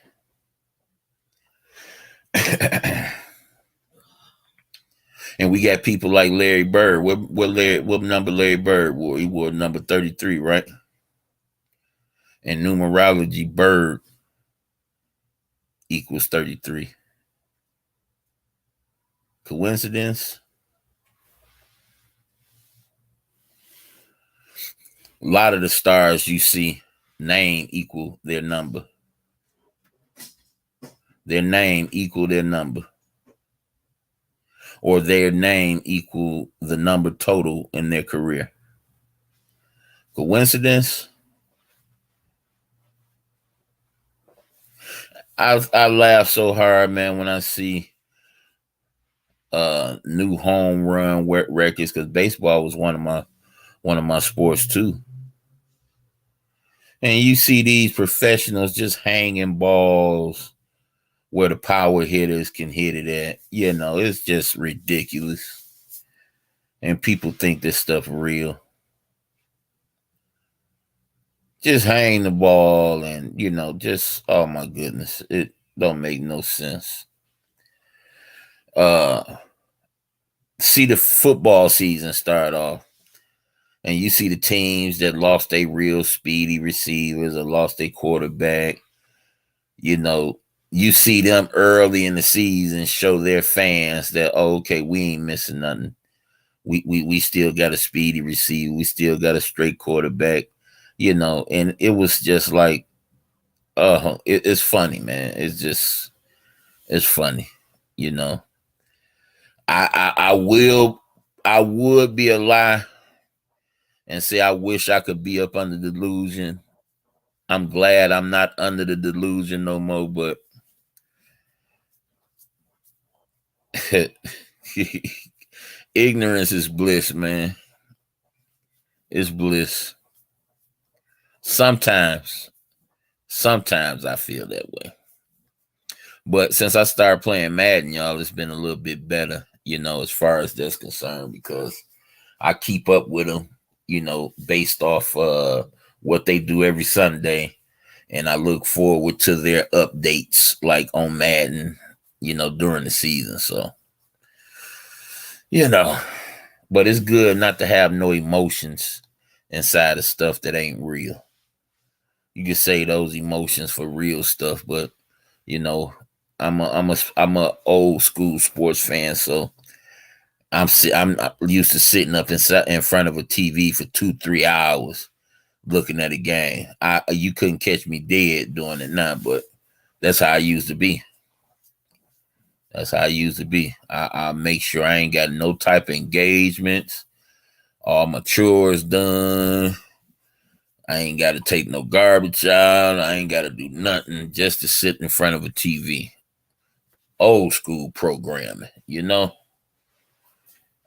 And we got people like Larry Bird. What number Larry Bird wore? He wore number 33, right? In numerology, Bird equals 33. Coincidence? A lot of the stars you see name equal their number. Their name equal their number. Or their name equal the number total in their career. Coincidence? I laugh so hard, man, when I see new home run records, because baseball was one of my sports too. And you see these professionals just hanging balls where the power hitters can hit it at. You know, it's just ridiculous. And people think this stuff real. Just hang the ball and, you know, just, oh my goodness, it don't make no sense. See the football season start off, and you see the teams that lost their real speedy receivers or lost their quarterback. You know, you see them early in the season show their fans that, oh, okay, we ain't missing nothing. We still got a speedy receiver. We still got a straight quarterback. You know, and it was just like, it's funny, man. It's funny. You know, I would be a lie and say I wish I could be up under the delusion. I'm glad I'm not under the delusion no more, but ignorance is bliss, man. It's bliss. Sometimes I feel that way. But since I started playing Madden, y'all, it's been a little bit better, you know, as far as that's concerned, because I keep up with them, you know, based off what they do every Sunday. And I look forward to their updates, like on Madden, you know, during the season. So, you know, but it's good not to have no emotions inside of stuff that ain't real. You can say those emotions for real stuff, but you know, I'm a old school sports fan, so I'm used to sitting up in front of a TV for 2-3 hours looking at a game. You couldn't catch me dead doing it now, but that's how I used to be. That's how I used to be. I make sure I ain't got no type of engagements. All my chores done. I ain't got to take no garbage out. I ain't got to do nothing just to sit in front of a TV. Old school programming, you know?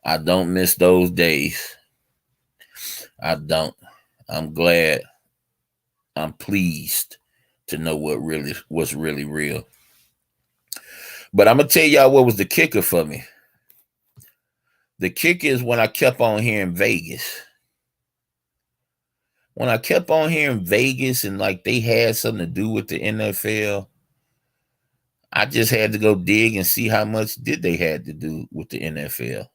I don't miss those days. I don't. I'm glad. I'm pleased to know what's really real. But I'm going to tell y'all what was the kicker for me. The kicker is when I kept on hearing Vegas. When I kept on hearing Vegas and like they had something to do with the NFL, I just had to go dig and see how much did they had to do with the NFL.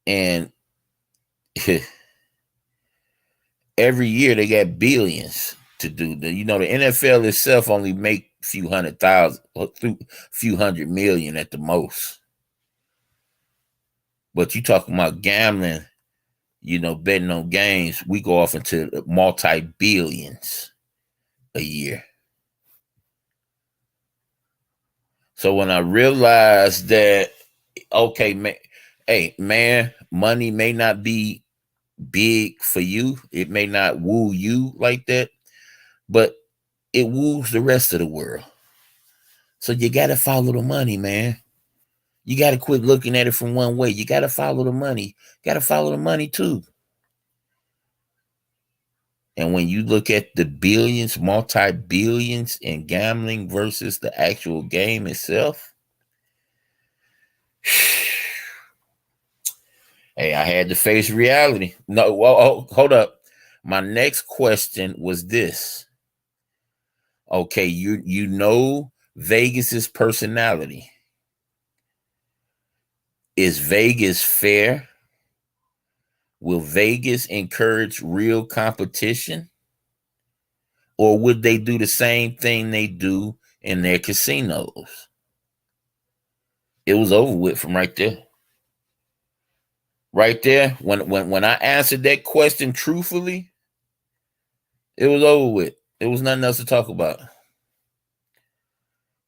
And every year they got billions to do. You know, the NFL itself only make a few hundred million at the most. But you talking about gambling, you know, betting on games, we go off into multi-billions a year. So when I realized that, okay, man, money may not be big for you. It may not woo you like that, but it woos the rest of the world. So you got to follow the money, man. You got to quit looking at it from one way. You got to follow the money. You got to follow the money too. And when you look at the billions, multi-billions in gambling versus the actual game itself, hey, I had to face reality. No, hold up. My next question was this. Okay, you know Vegas's personality. Is Vegas fair? Will Vegas encourage real competition? Or would they do the same thing they do in their casinos? It was over with from right there. Right there, when I answered that question truthfully, it was over with. There was nothing else to talk about.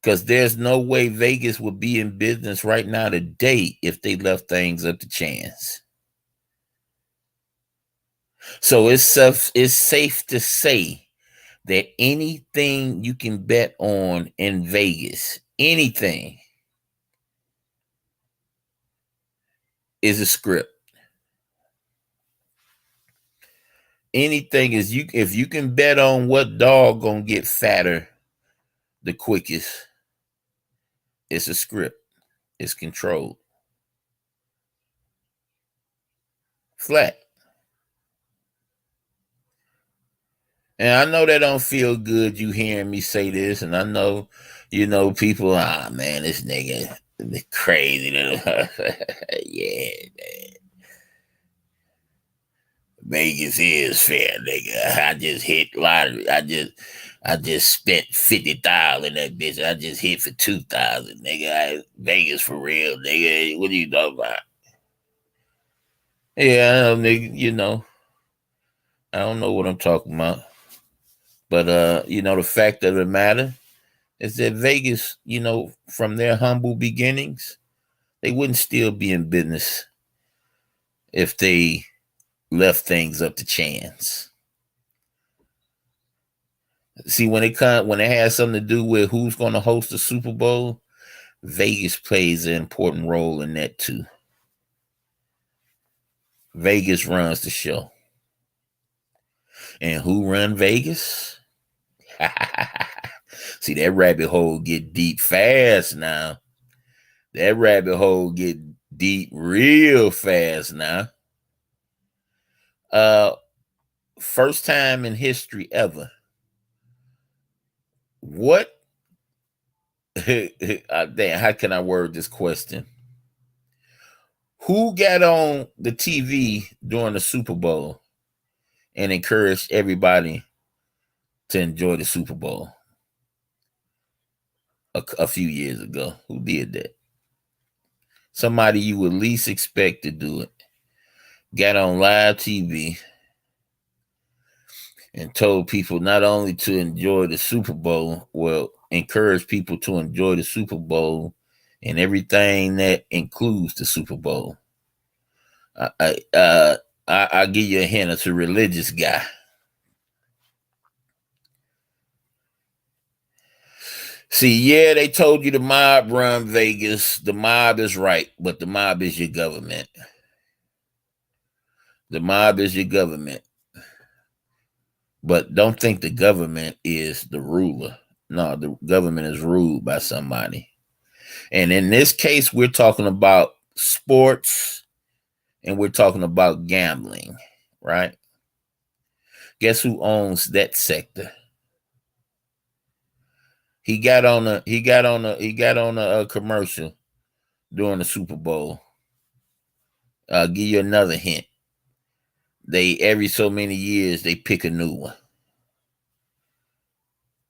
Because there's no way Vegas would be in business right now today if they left things up to chance. So it's safe to say that anything you can bet on in Vegas, anything, is a script. Anything is if you can bet on what dog gonna get fatter the quickest, it's a script. It's controlled. Flat. And I know that don't feel good you hearing me say this, and I know, people, man, this nigga crazy. Yeah, man. Vegas is fair, nigga. I just hit lottery. I just spent 50,000 that bitch. I just hit for 2,000, nigga. Vegas for real, nigga. What are you talking about? Yeah, nigga, I don't know what I'm talking about. But the fact of the matter is that Vegas, from their humble beginnings, they wouldn't still be in business if they left things up to chance. See, when it has something to do with who's going to host the Super Bowl, Vegas plays an important role in that too. Vegas runs the show. And who run Vegas? See, that rabbit hole get deep fast now. That rabbit hole get deep real fast now. First time in history ever. What? Damn, how can I word this question? Who got on the TV during the Super Bowl and encouraged everybody to enjoy the Super Bowl a few years ago? Who did that? Somebody you would least expect to do it. Got on live TV and told people not only to enjoy the Super Bowl, well, encourage people to enjoy the Super Bowl and everything that includes the Super Bowl. I'll give you a hint. It's a religious guy. See, yeah, they told you the mob run Vegas. The mob is right, but the mob is your government. The mob is your government. But don't think the government is the ruler. No, the government is ruled by somebody. And in this case, we're talking about sports and we're talking about gambling, right? Guess who owns that sector? He got on a commercial during the Super Bowl. I'll give you another hint. They every so many years they pick a new one.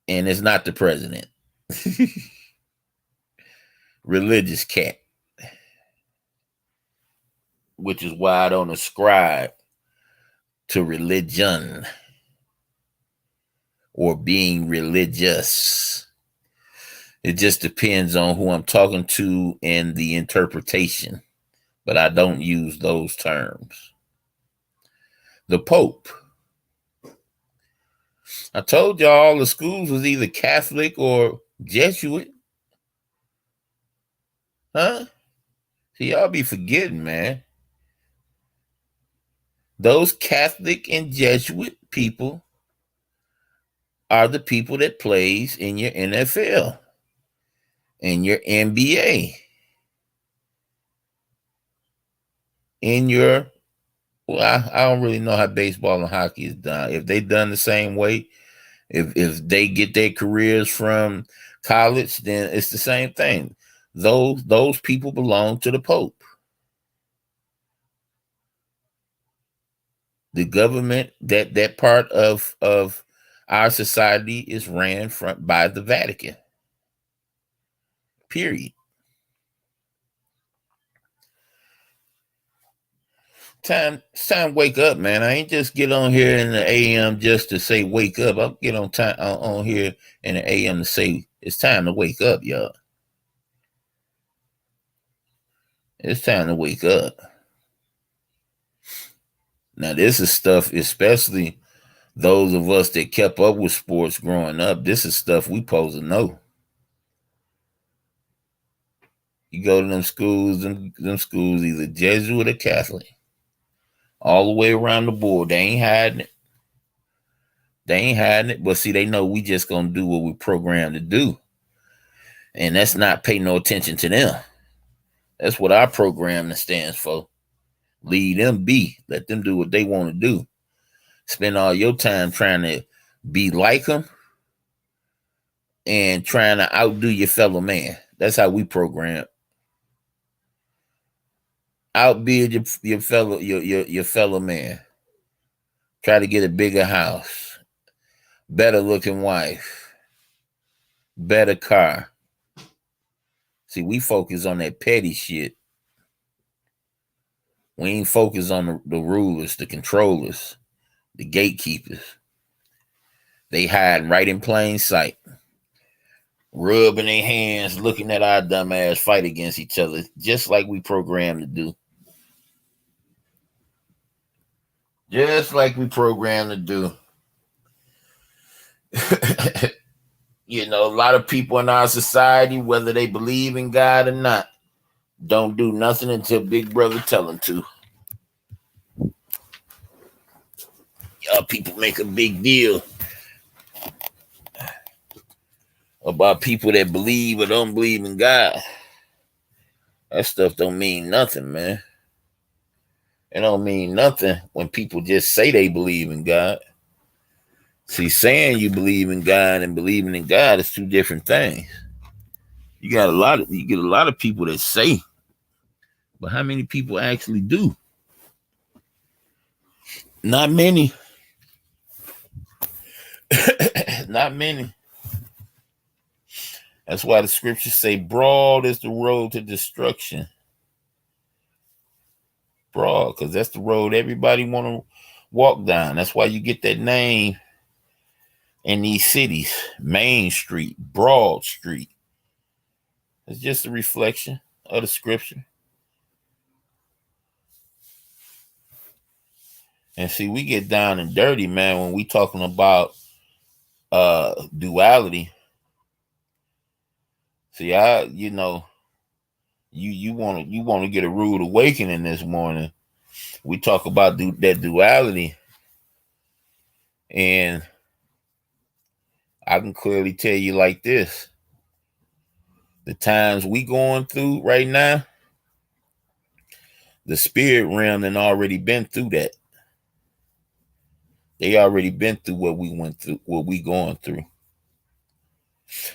And it's not the president. Religious cat. Which is why I don't ascribe to religion or being religious. It just depends on who I'm talking to and the interpretation. But I don't use those terms. The Pope. I told y'all the schools was either Catholic or Jesuit. Huh? See, y'all be forgetting, man. Those Catholic and Jesuit people are the people that plays in your NFL and your NBA. I don't really know how baseball and hockey is done. If they done the same way, if they get their careers from college, then it's the same thing. Those people belong to the Pope. The government, that part of our society is ran by the Vatican. Period. It's time to wake up, man. I ain't just get on here in the AM just to say wake up. I'll get on here in the AM to say it's time to wake up, y'all. It's time to wake up. Now, this is stuff, especially those of us that kept up with sports growing up. This is stuff we supposed to know. You go to them schools either Jesuit or Catholic, all the way around the board. They ain't hiding it. But see, they know we just gonna do what we programmed to do, and that's not pay no attention to them. That's what our programming stands for. Leave them be. Let them do what they want to do. Spend all your time trying to be like them and trying to outdo your fellow man. That's how we program. Outbid your fellow man. Try to get a bigger house, better looking wife, better car. See, we focus on that petty shit. We ain't focus on the rulers, the controllers, the gatekeepers. They hiding right in plain sight, rubbing their hands, looking at our dumb ass fight against each other, just like we programmed to do. Just like we programmed to do. You know, a lot of people in our society, whether they believe in God or not, don't do nothing until Big Brother tell them to. Y'all people make a big deal about people that believe or don't believe in God. That stuff don't mean nothing, man. It don't mean nothing when people just say they believe in God. See, saying you believe in God and believing in God is two different things. You get a lot of people that say, but how many people actually do? Not many. Not many. That's why the scriptures say broad is the road to destruction. Broad, because that's the road everybody want to walk down. That's why you get that name in these cities. Main Street, Broad Street. It's just a reflection of the scripture. And see, we get down and dirty, man, when we talking about duality. See, you want to get a rude awakening this morning. We talk about that duality, and I can clearly tell you like this: the times we going through right now, the spirit realm and already been through that. They already been through what we went through, what we going through.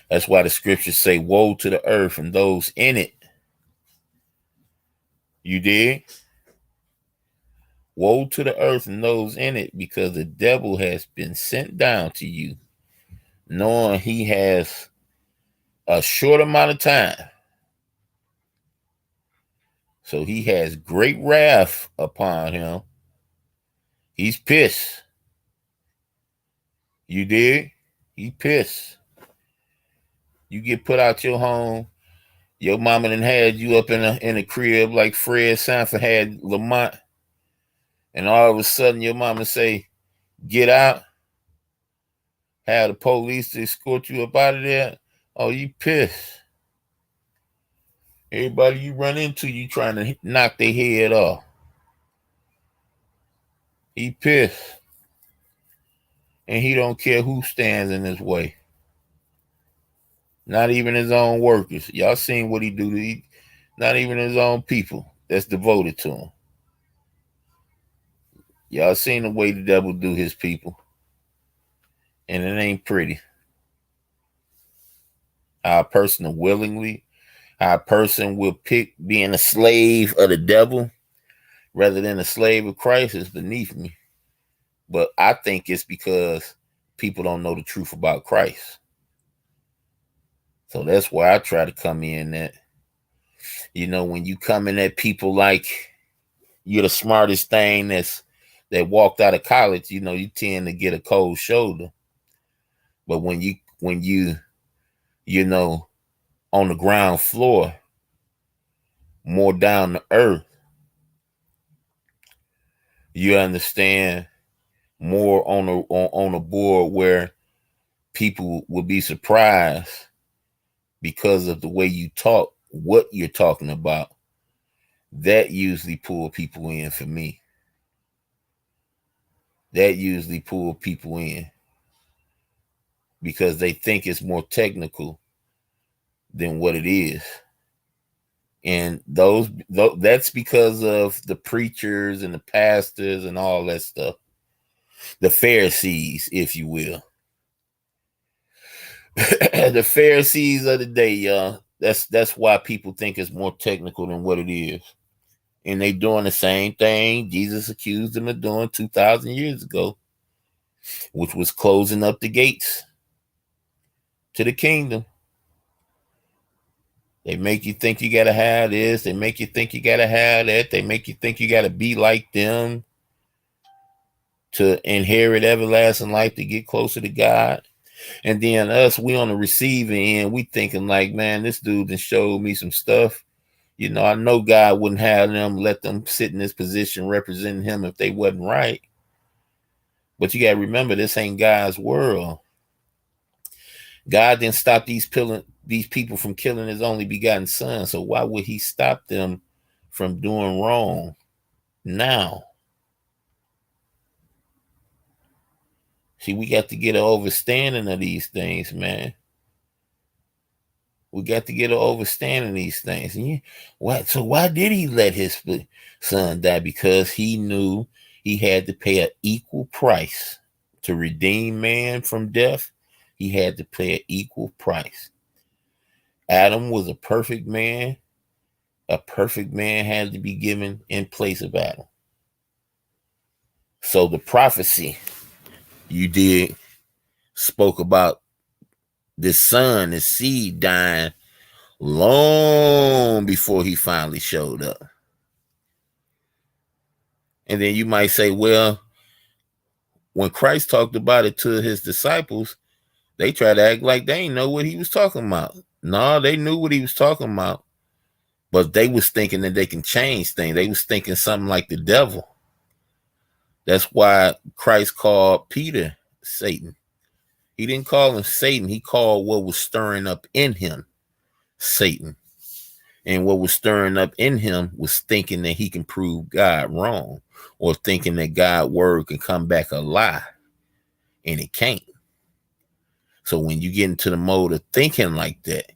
That's why the scriptures say, "Woe to the earth and those in it." You did? Woe to the earth and those in it, because the devil has been sent down to you, knowing he has a short amount of time. So he has great wrath upon him. He's pissed. You did? He pissed. You get put out your home. Your mama done had you up in a crib like Fred Sanford had Lamont. And all of a sudden your mama say, get out. Have the police to escort you up out of there. Oh, you pissed. Everybody you run into, you trying to knock their head off. He pissed. And he don't care who stands in his way. Not even his own workers. Y'all seen what he do to not even his own people that's devoted to him. Y'all seen the way the devil do his people. And it ain't pretty. How a person will pick being a slave of the devil rather than a slave of Christ is beneath me. But I think it's because people don't know the truth about Christ. So that's why I try to come in that, when you come in at people like you're the smartest thing that walked out of college, you tend to get a cold shoulder. But when you on the ground floor, more down to earth, you understand more on a board where people will be surprised because of the way you talk, what you're talking about. That usually pull people in for me. That usually pull people in because they think it's more technical than what it is. And that's because of the preachers and the pastors and all that stuff. The Pharisees, if you will. The Pharisees of the day, y'all. That's why people think it's more technical than what it is. And they doing the same thing Jesus accused them of doing 2,000 years ago, which was closing up the gates to the kingdom. They make you think you got to have this. They make you think you got to have that. They make you think you got to be like them to inherit everlasting life, to get closer to God. And then us, we on the receiving end, we thinking like, man, this dude done showed me some stuff. I know God wouldn't have them, let them sit in this position representing him if they wasn't right. But you got to remember, this ain't God's world. God didn't stop these people from killing his only begotten son. So why would he stop them from doing wrong now? See, we got to get an understanding of these things, man. We got to get an understanding of these things. So why did he let his son die? Because he knew he had to pay an equal price to redeem man from death. He had to pay an equal price. Adam was a perfect man. A perfect man had to be given in place of Adam. So the prophecy you did spoke about this son, this seed dying long before he finally showed up. And then you might say, well, when Christ talked about it to his disciples, they tried to act like they didn't know what he was talking about. No, they knew what he was talking about, but they was thinking that they can change things. They was thinking something like the devil. That's why Christ called Peter Satan. He didn't call him Satan. He called what was stirring up in him Satan. And what was stirring up in him was thinking that he can prove God wrong, or thinking that God's word can come back a lie, and it can't. So when you get into the mode of thinking like that,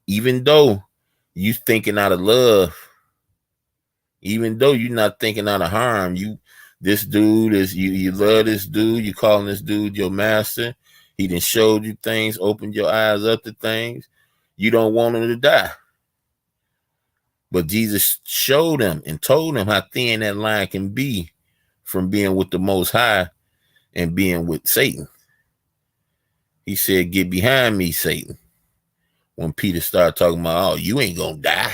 even though you thinking out of love, even though you're not thinking out of harm, this dude is you love this dude, you calling this dude your master. He done showed you things, opened your eyes up to things. You don't want him to die. But Jesus showed him and told him how thin that line can be from being with the Most High and being with Satan. He said, get behind me, Satan. When Peter started talking about, oh, you ain't going to die.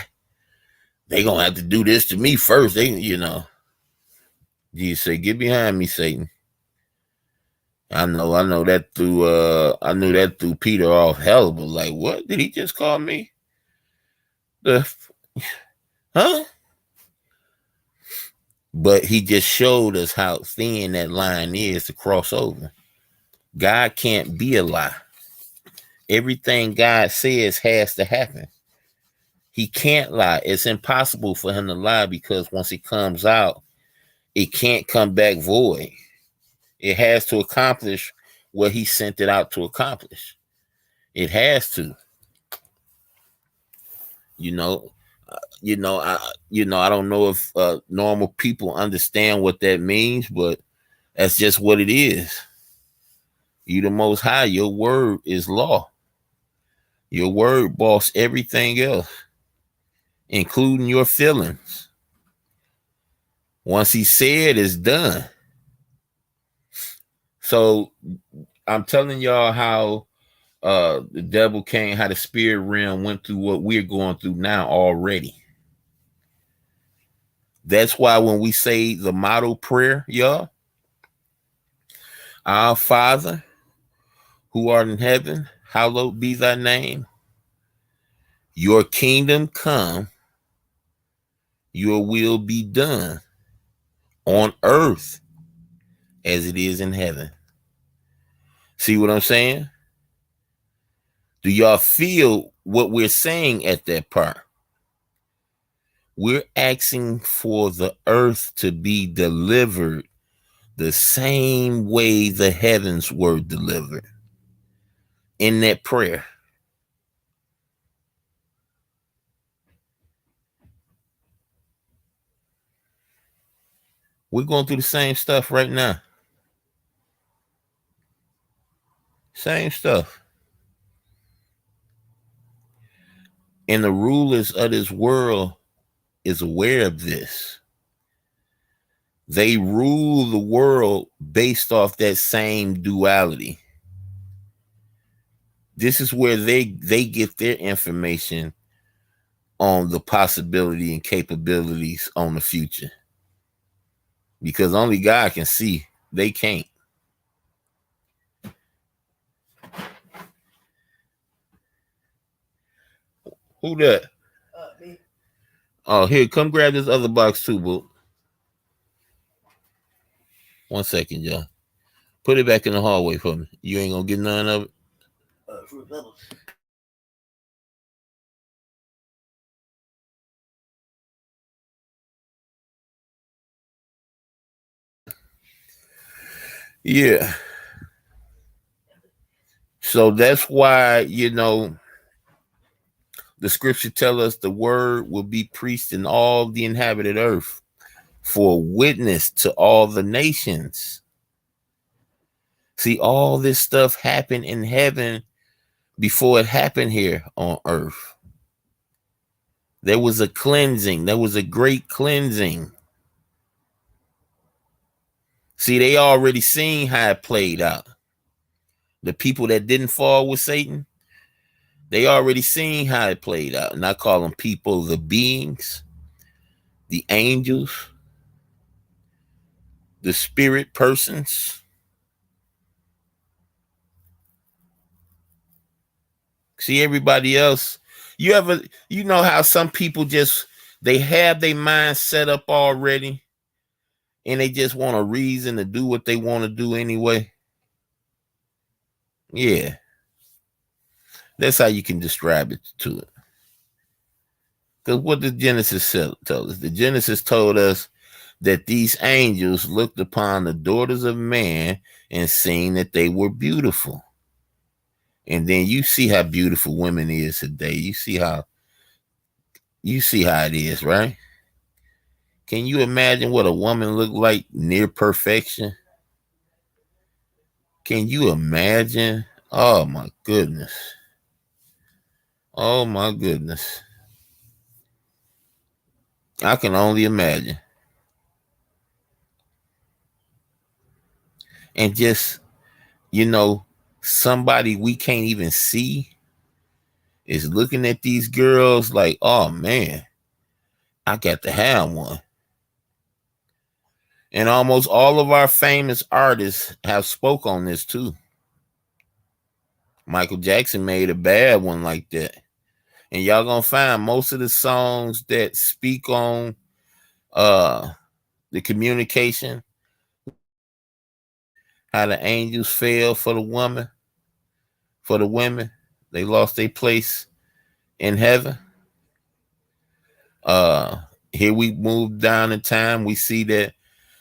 They going to have to do this to me first. Jesus said, get behind me, Satan. I know that I knew that threw Peter off hell, but like, what? Did he just call me? Huh? But he just showed us how thin that line is to cross over. God can't be a lie. Everything God says has to happen. He can't lie. It's impossible for him to lie, because once it comes out, it can't come back void. It has to accomplish what he sent it out to accomplish. It has to. I don't know if normal people understand what that means, but that's just what it is. You the Most High, your word is law. Your word boss everything else, including your feelings. Once he said, it's done. So I'm telling y'all how the devil came, how the spirit realm went through what we're going through now already. That's why when we say the model prayer, y'all, our Father who art in heaven, hallowed be thy name. Your kingdom come, your will be done on earth as it is in heaven. See what I'm saying? Do y'all feel what we're saying at that part? We're asking for the earth to be delivered the same way the heavens were delivered in that prayer. We're going through the same stuff right now. Same stuff. And the rulers of this world is aware of this. They rule the world based off that same duality. This is where they get their information on the possibility and capabilities on the future. Because only God can see. They can't. Who that? Me. Oh, here, come grab this other box too, boo. 1 second, y'all. Put it back in the hallway for me. You ain't gonna get none of it. Fruit Pebbles. Yeah. So that's why, the scripture tell us the word will be preached in all the inhabited earth for a witness to all the nations. See, all this stuff happened in heaven before it happened here on earth. There was a cleansing. There was a great cleansing. See, they already seen how it played out. The people that didn't fall with Satan, they already seen how it played out. And I call them people, the beings, the angels, the spirit persons. See, everybody else, you know how some people they have their mind set up already and they just want a reason to do what they want to do anyway. Yeah. That's how you can describe it to it. Because what did Genesis tell us? The Genesis told us that these angels looked upon the daughters of man and seen that they were beautiful. And then you see how beautiful women is today. You see how it is, right? Can you imagine what a woman looked like near perfection? Can you imagine? Oh my goodness. Oh my goodness. I can only imagine. And just, somebody we can't even see is looking at these girls like, oh man, I got to have one. And almost all of our famous artists have spoke on this too. Michael Jackson made a bad one like that. And y'all gonna find most of the songs that speak on the communication, how the angels fell for the women, they lost their place in heaven. Here we move down in time, we see that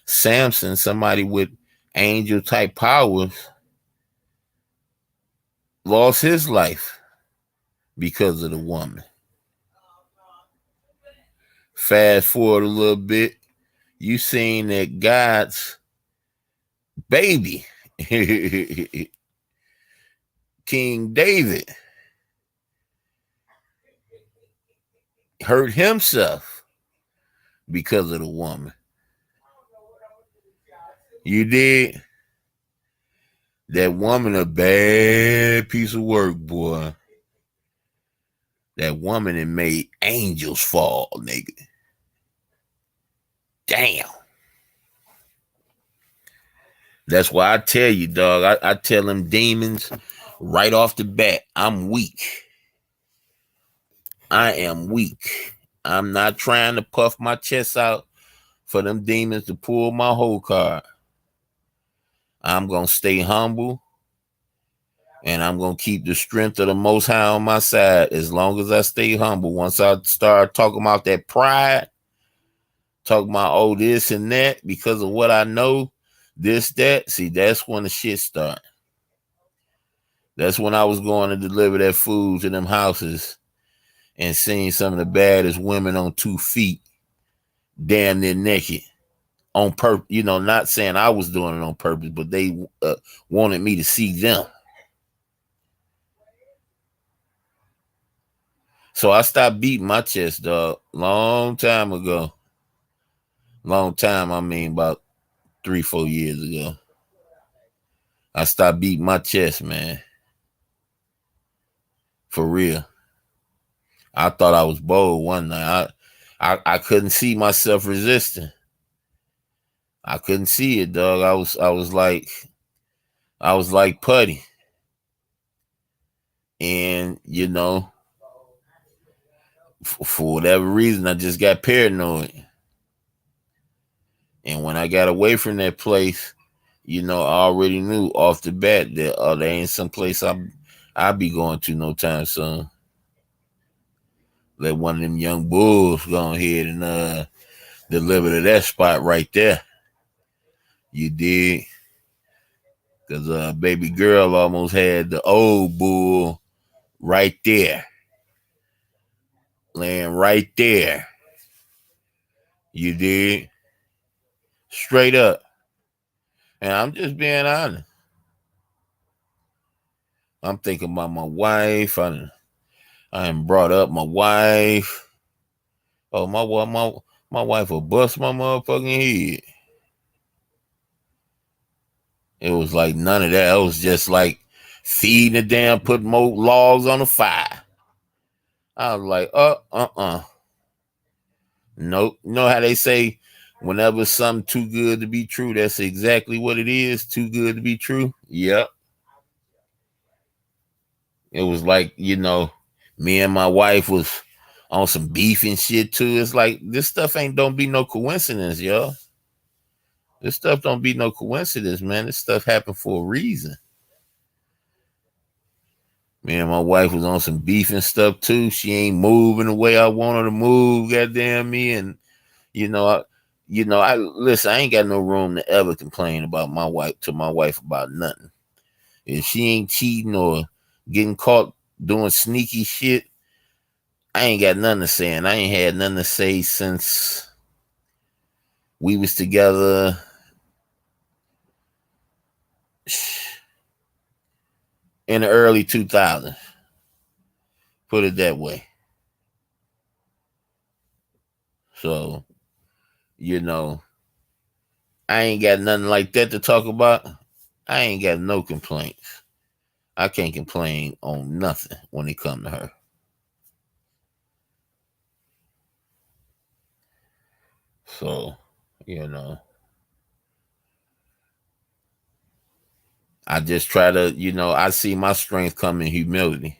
Samson, somebody with angel type powers, lost his life because of the woman. Fast forward a little bit, you seen that God's baby, King David, hurt himself because of the woman. You did? That woman a bad piece of work, boy. That woman that made angels fall, nigga. Damn. That's why I tell you, dog. I tell them demons right off the bat, I'm weak. I am weak. I'm not trying to puff my chest out for them demons to pull my whole card. I'm going to stay humble, and I'm going to keep the strength of the Most High on my side as long as I stay humble. Once I start talking about that pride, talking about, oh, this and that, because of what I know, this, that, see, that's when the shit start. That's when I was going to deliver that food to them houses and seeing some of the baddest women on 2 feet, damn near naked, on purpose. You know, not saying I was doing it on purpose, but they wanted me to see them. So I stopped beating my chest, dog, long time ago. Long time, I mean about 3-4 years ago. I stopped beating my chest, man. For real. I thought I was bold one night. I couldn't see myself resisting. I couldn't see it, dog. I was like putty. And, you know, for whatever reason, I just got paranoid. And when I got away from that place, you know, I already knew off the bat that there ain't some place I'll be going to no time soon. Let one of them young bulls go ahead and deliver to that spot right there. You did. Because baby girl almost had the old bull right there. Laying right there. You did. Straight up. And I'm just being honest. I'm thinking about my wife. I am brought up my wife. Oh, my wife will bust my motherfucking head. It was like none of that. It was just like feeding the damn, putting more logs on the fire. I was like, Nope. You know how they say whenever something too good to be true, that's exactly what it is. Too good to be true. Yep. It was like, you know, me and my wife was on some beef and shit too. It's like this stuff don't be no coincidence, y'all. This stuff don't be no coincidence, man. This stuff happened for a reason. Me and my wife was on some beef and stuff too. She ain't moving the way I want her to move, goddamn me. And I listen, I ain't got no room to ever complain about my wife about nothing. If she ain't cheating or getting caught doing sneaky shit, I ain't got nothing to say. And I ain't had nothing to say since we was together. In the early 2000s. Put it that way. So, you know, I ain't got nothing like that to talk about. I ain't got no complaints. I can't complain on nothing when it comes to her. So, you know, I just try to, I see my strength come in humility.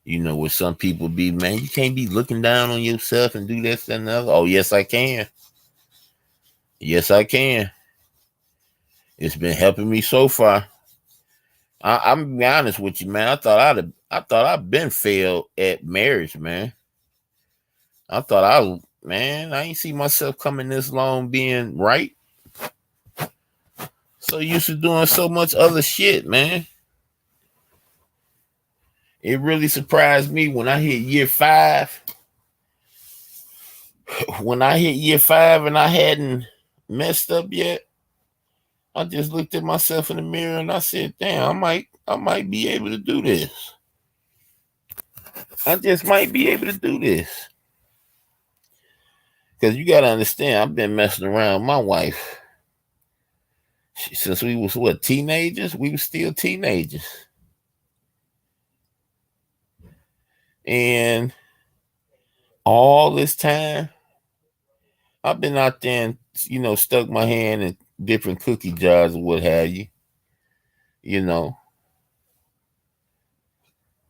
You know, where some people be, man, you can't be looking down on yourself and do this and the other. Oh, yes, I can. Yes, I can. It's been helping me so far. I'm gonna be honest with you, man. I thought I'd been failed at marriage, man. I ain't see myself coming this long being right. So used to doing so much other shit, man. It really surprised me when I hit year 5. When I hit year 5 and I hadn't messed up yet, I just looked at myself in the mirror and I said, damn, I might be able to do this. I just might be able to do this. Because you got to understand, I've been messing around with my wife since we was, teenagers? We were still teenagers. And all this time, I've been out there and, stuck my hand in different cookie jars or what have you, you know.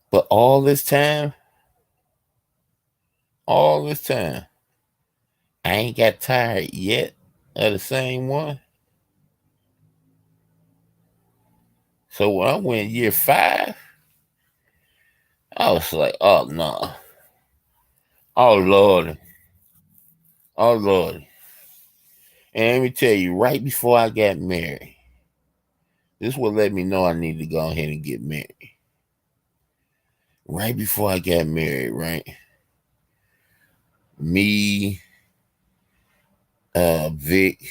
But all this time, I ain't got tired yet of the same one. So when I went year 5, I was like, oh no. Oh Lord. Oh Lord. And let me tell you, right before I got married, this would let me know I need to go ahead and get married. Right before I got married, right? Me, Vic,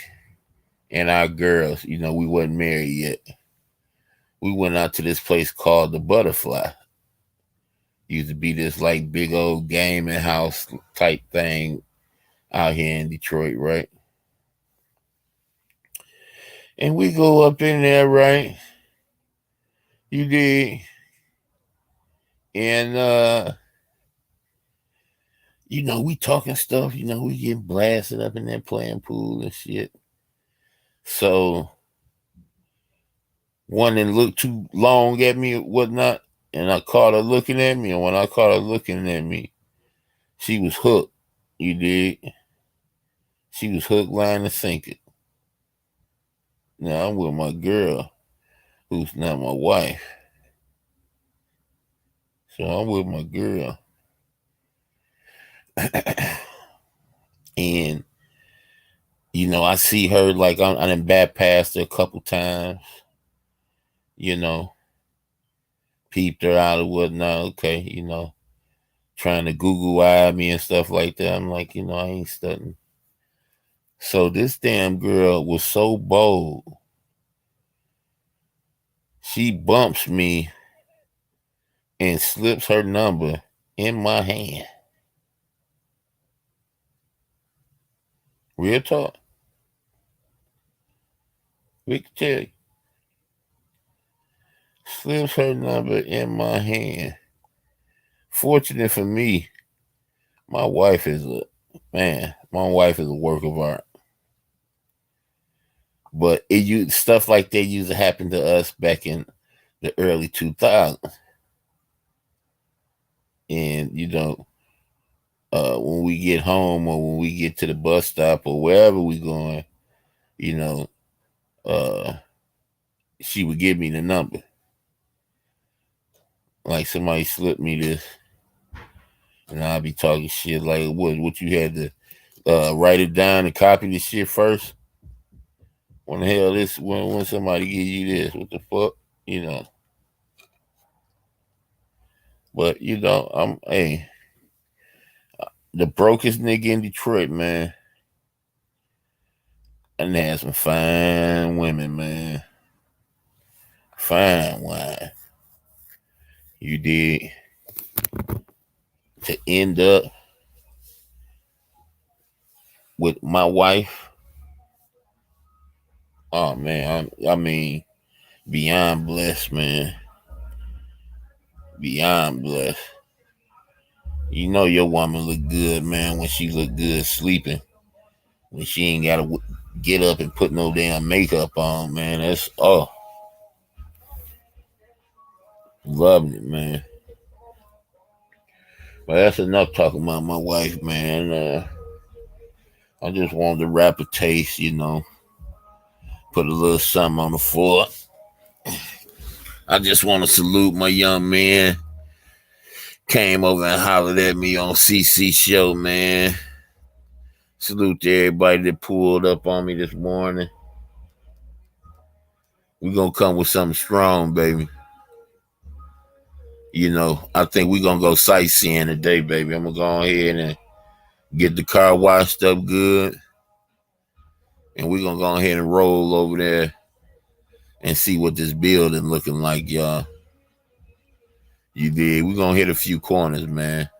and our girls, we wasn't married yet. We went out to this place called the Butterfly. Used to be this like big old gaming house type thing out here in Detroit, right? And we go up in there, right? You did. And we talking stuff, we getting blasted up in there playing pool and shit. So one didn't look too long at me or whatnot, and I caught her looking at me, and when I caught her looking at me, she was hooked. You did. She was hooked, line, and sinker. Now I'm with my girl, who's not my wife. So I'm with my girl. And, I see her like I done bypassed her a couple times. Peeped her out or whatnot. Okay, trying to Google eye me and stuff like that. I'm like, I ain't studying. So this damn girl was so bold. She bumps me and slips her number in my hand. Real talk. We can tell you. Slips her number in my hand. Fortunate for me, my wife is a work of art. But stuff like that used to happen to us back in the early 2000s. And, when we get home or when we get to the bus stop or wherever we going, she would give me the number. Like somebody slipped me this, and I'll be talking shit like, what you had to write it down and copy the shit first? When the hell when somebody give you this, what the fuck? But I'm the brokest nigga in Detroit, man. And they had some fine women, man. Fine wine. You did. To end up with my wife. Oh man, I mean, beyond blessed, man. Beyond blessed. Your woman look good, man, when she look good sleeping. When she ain't gotta get up and put no damn makeup on, man. That's loving it, man. But that's enough talking about my wife, man. I just wanted to wrap a taste, put a little something on the floor. I just want to salute my young man. Came over and hollered at me on CC show, man. Salute to everybody that pulled up on me this morning. We're going to come with something strong, baby. I think we're going to go sightseeing today, baby. I'm going to go ahead and get the car washed up good. And we're going to go ahead and roll over there and see what this building looking like, y'all. You did. We're going to hit a few corners, man.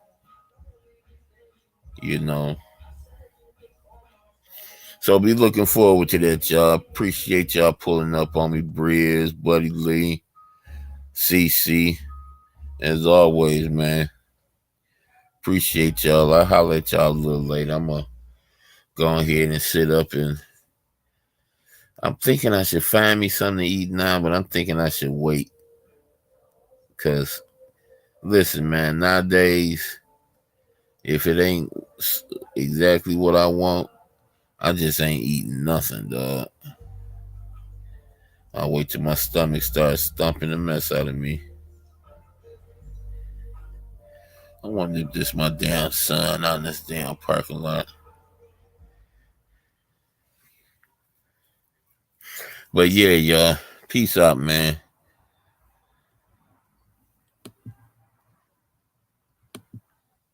So be looking forward to that, y'all. Appreciate y'all pulling up on me, Briz, Buddy Lee, CC. As always, man. Appreciate y'all. I'll holler at y'all a little later. I'm going to go ahead and sit up and I'm thinking I should find me something to eat now, but I'm thinking I should wait. Because, listen, man, nowadays, if it ain't exactly what I want, I just ain't eating nothing, dog. I'll wait till my stomach starts stumping the mess out of me. I wonder if this my damn son out in this damn parking lot. But yeah, y'all. Peace out, man.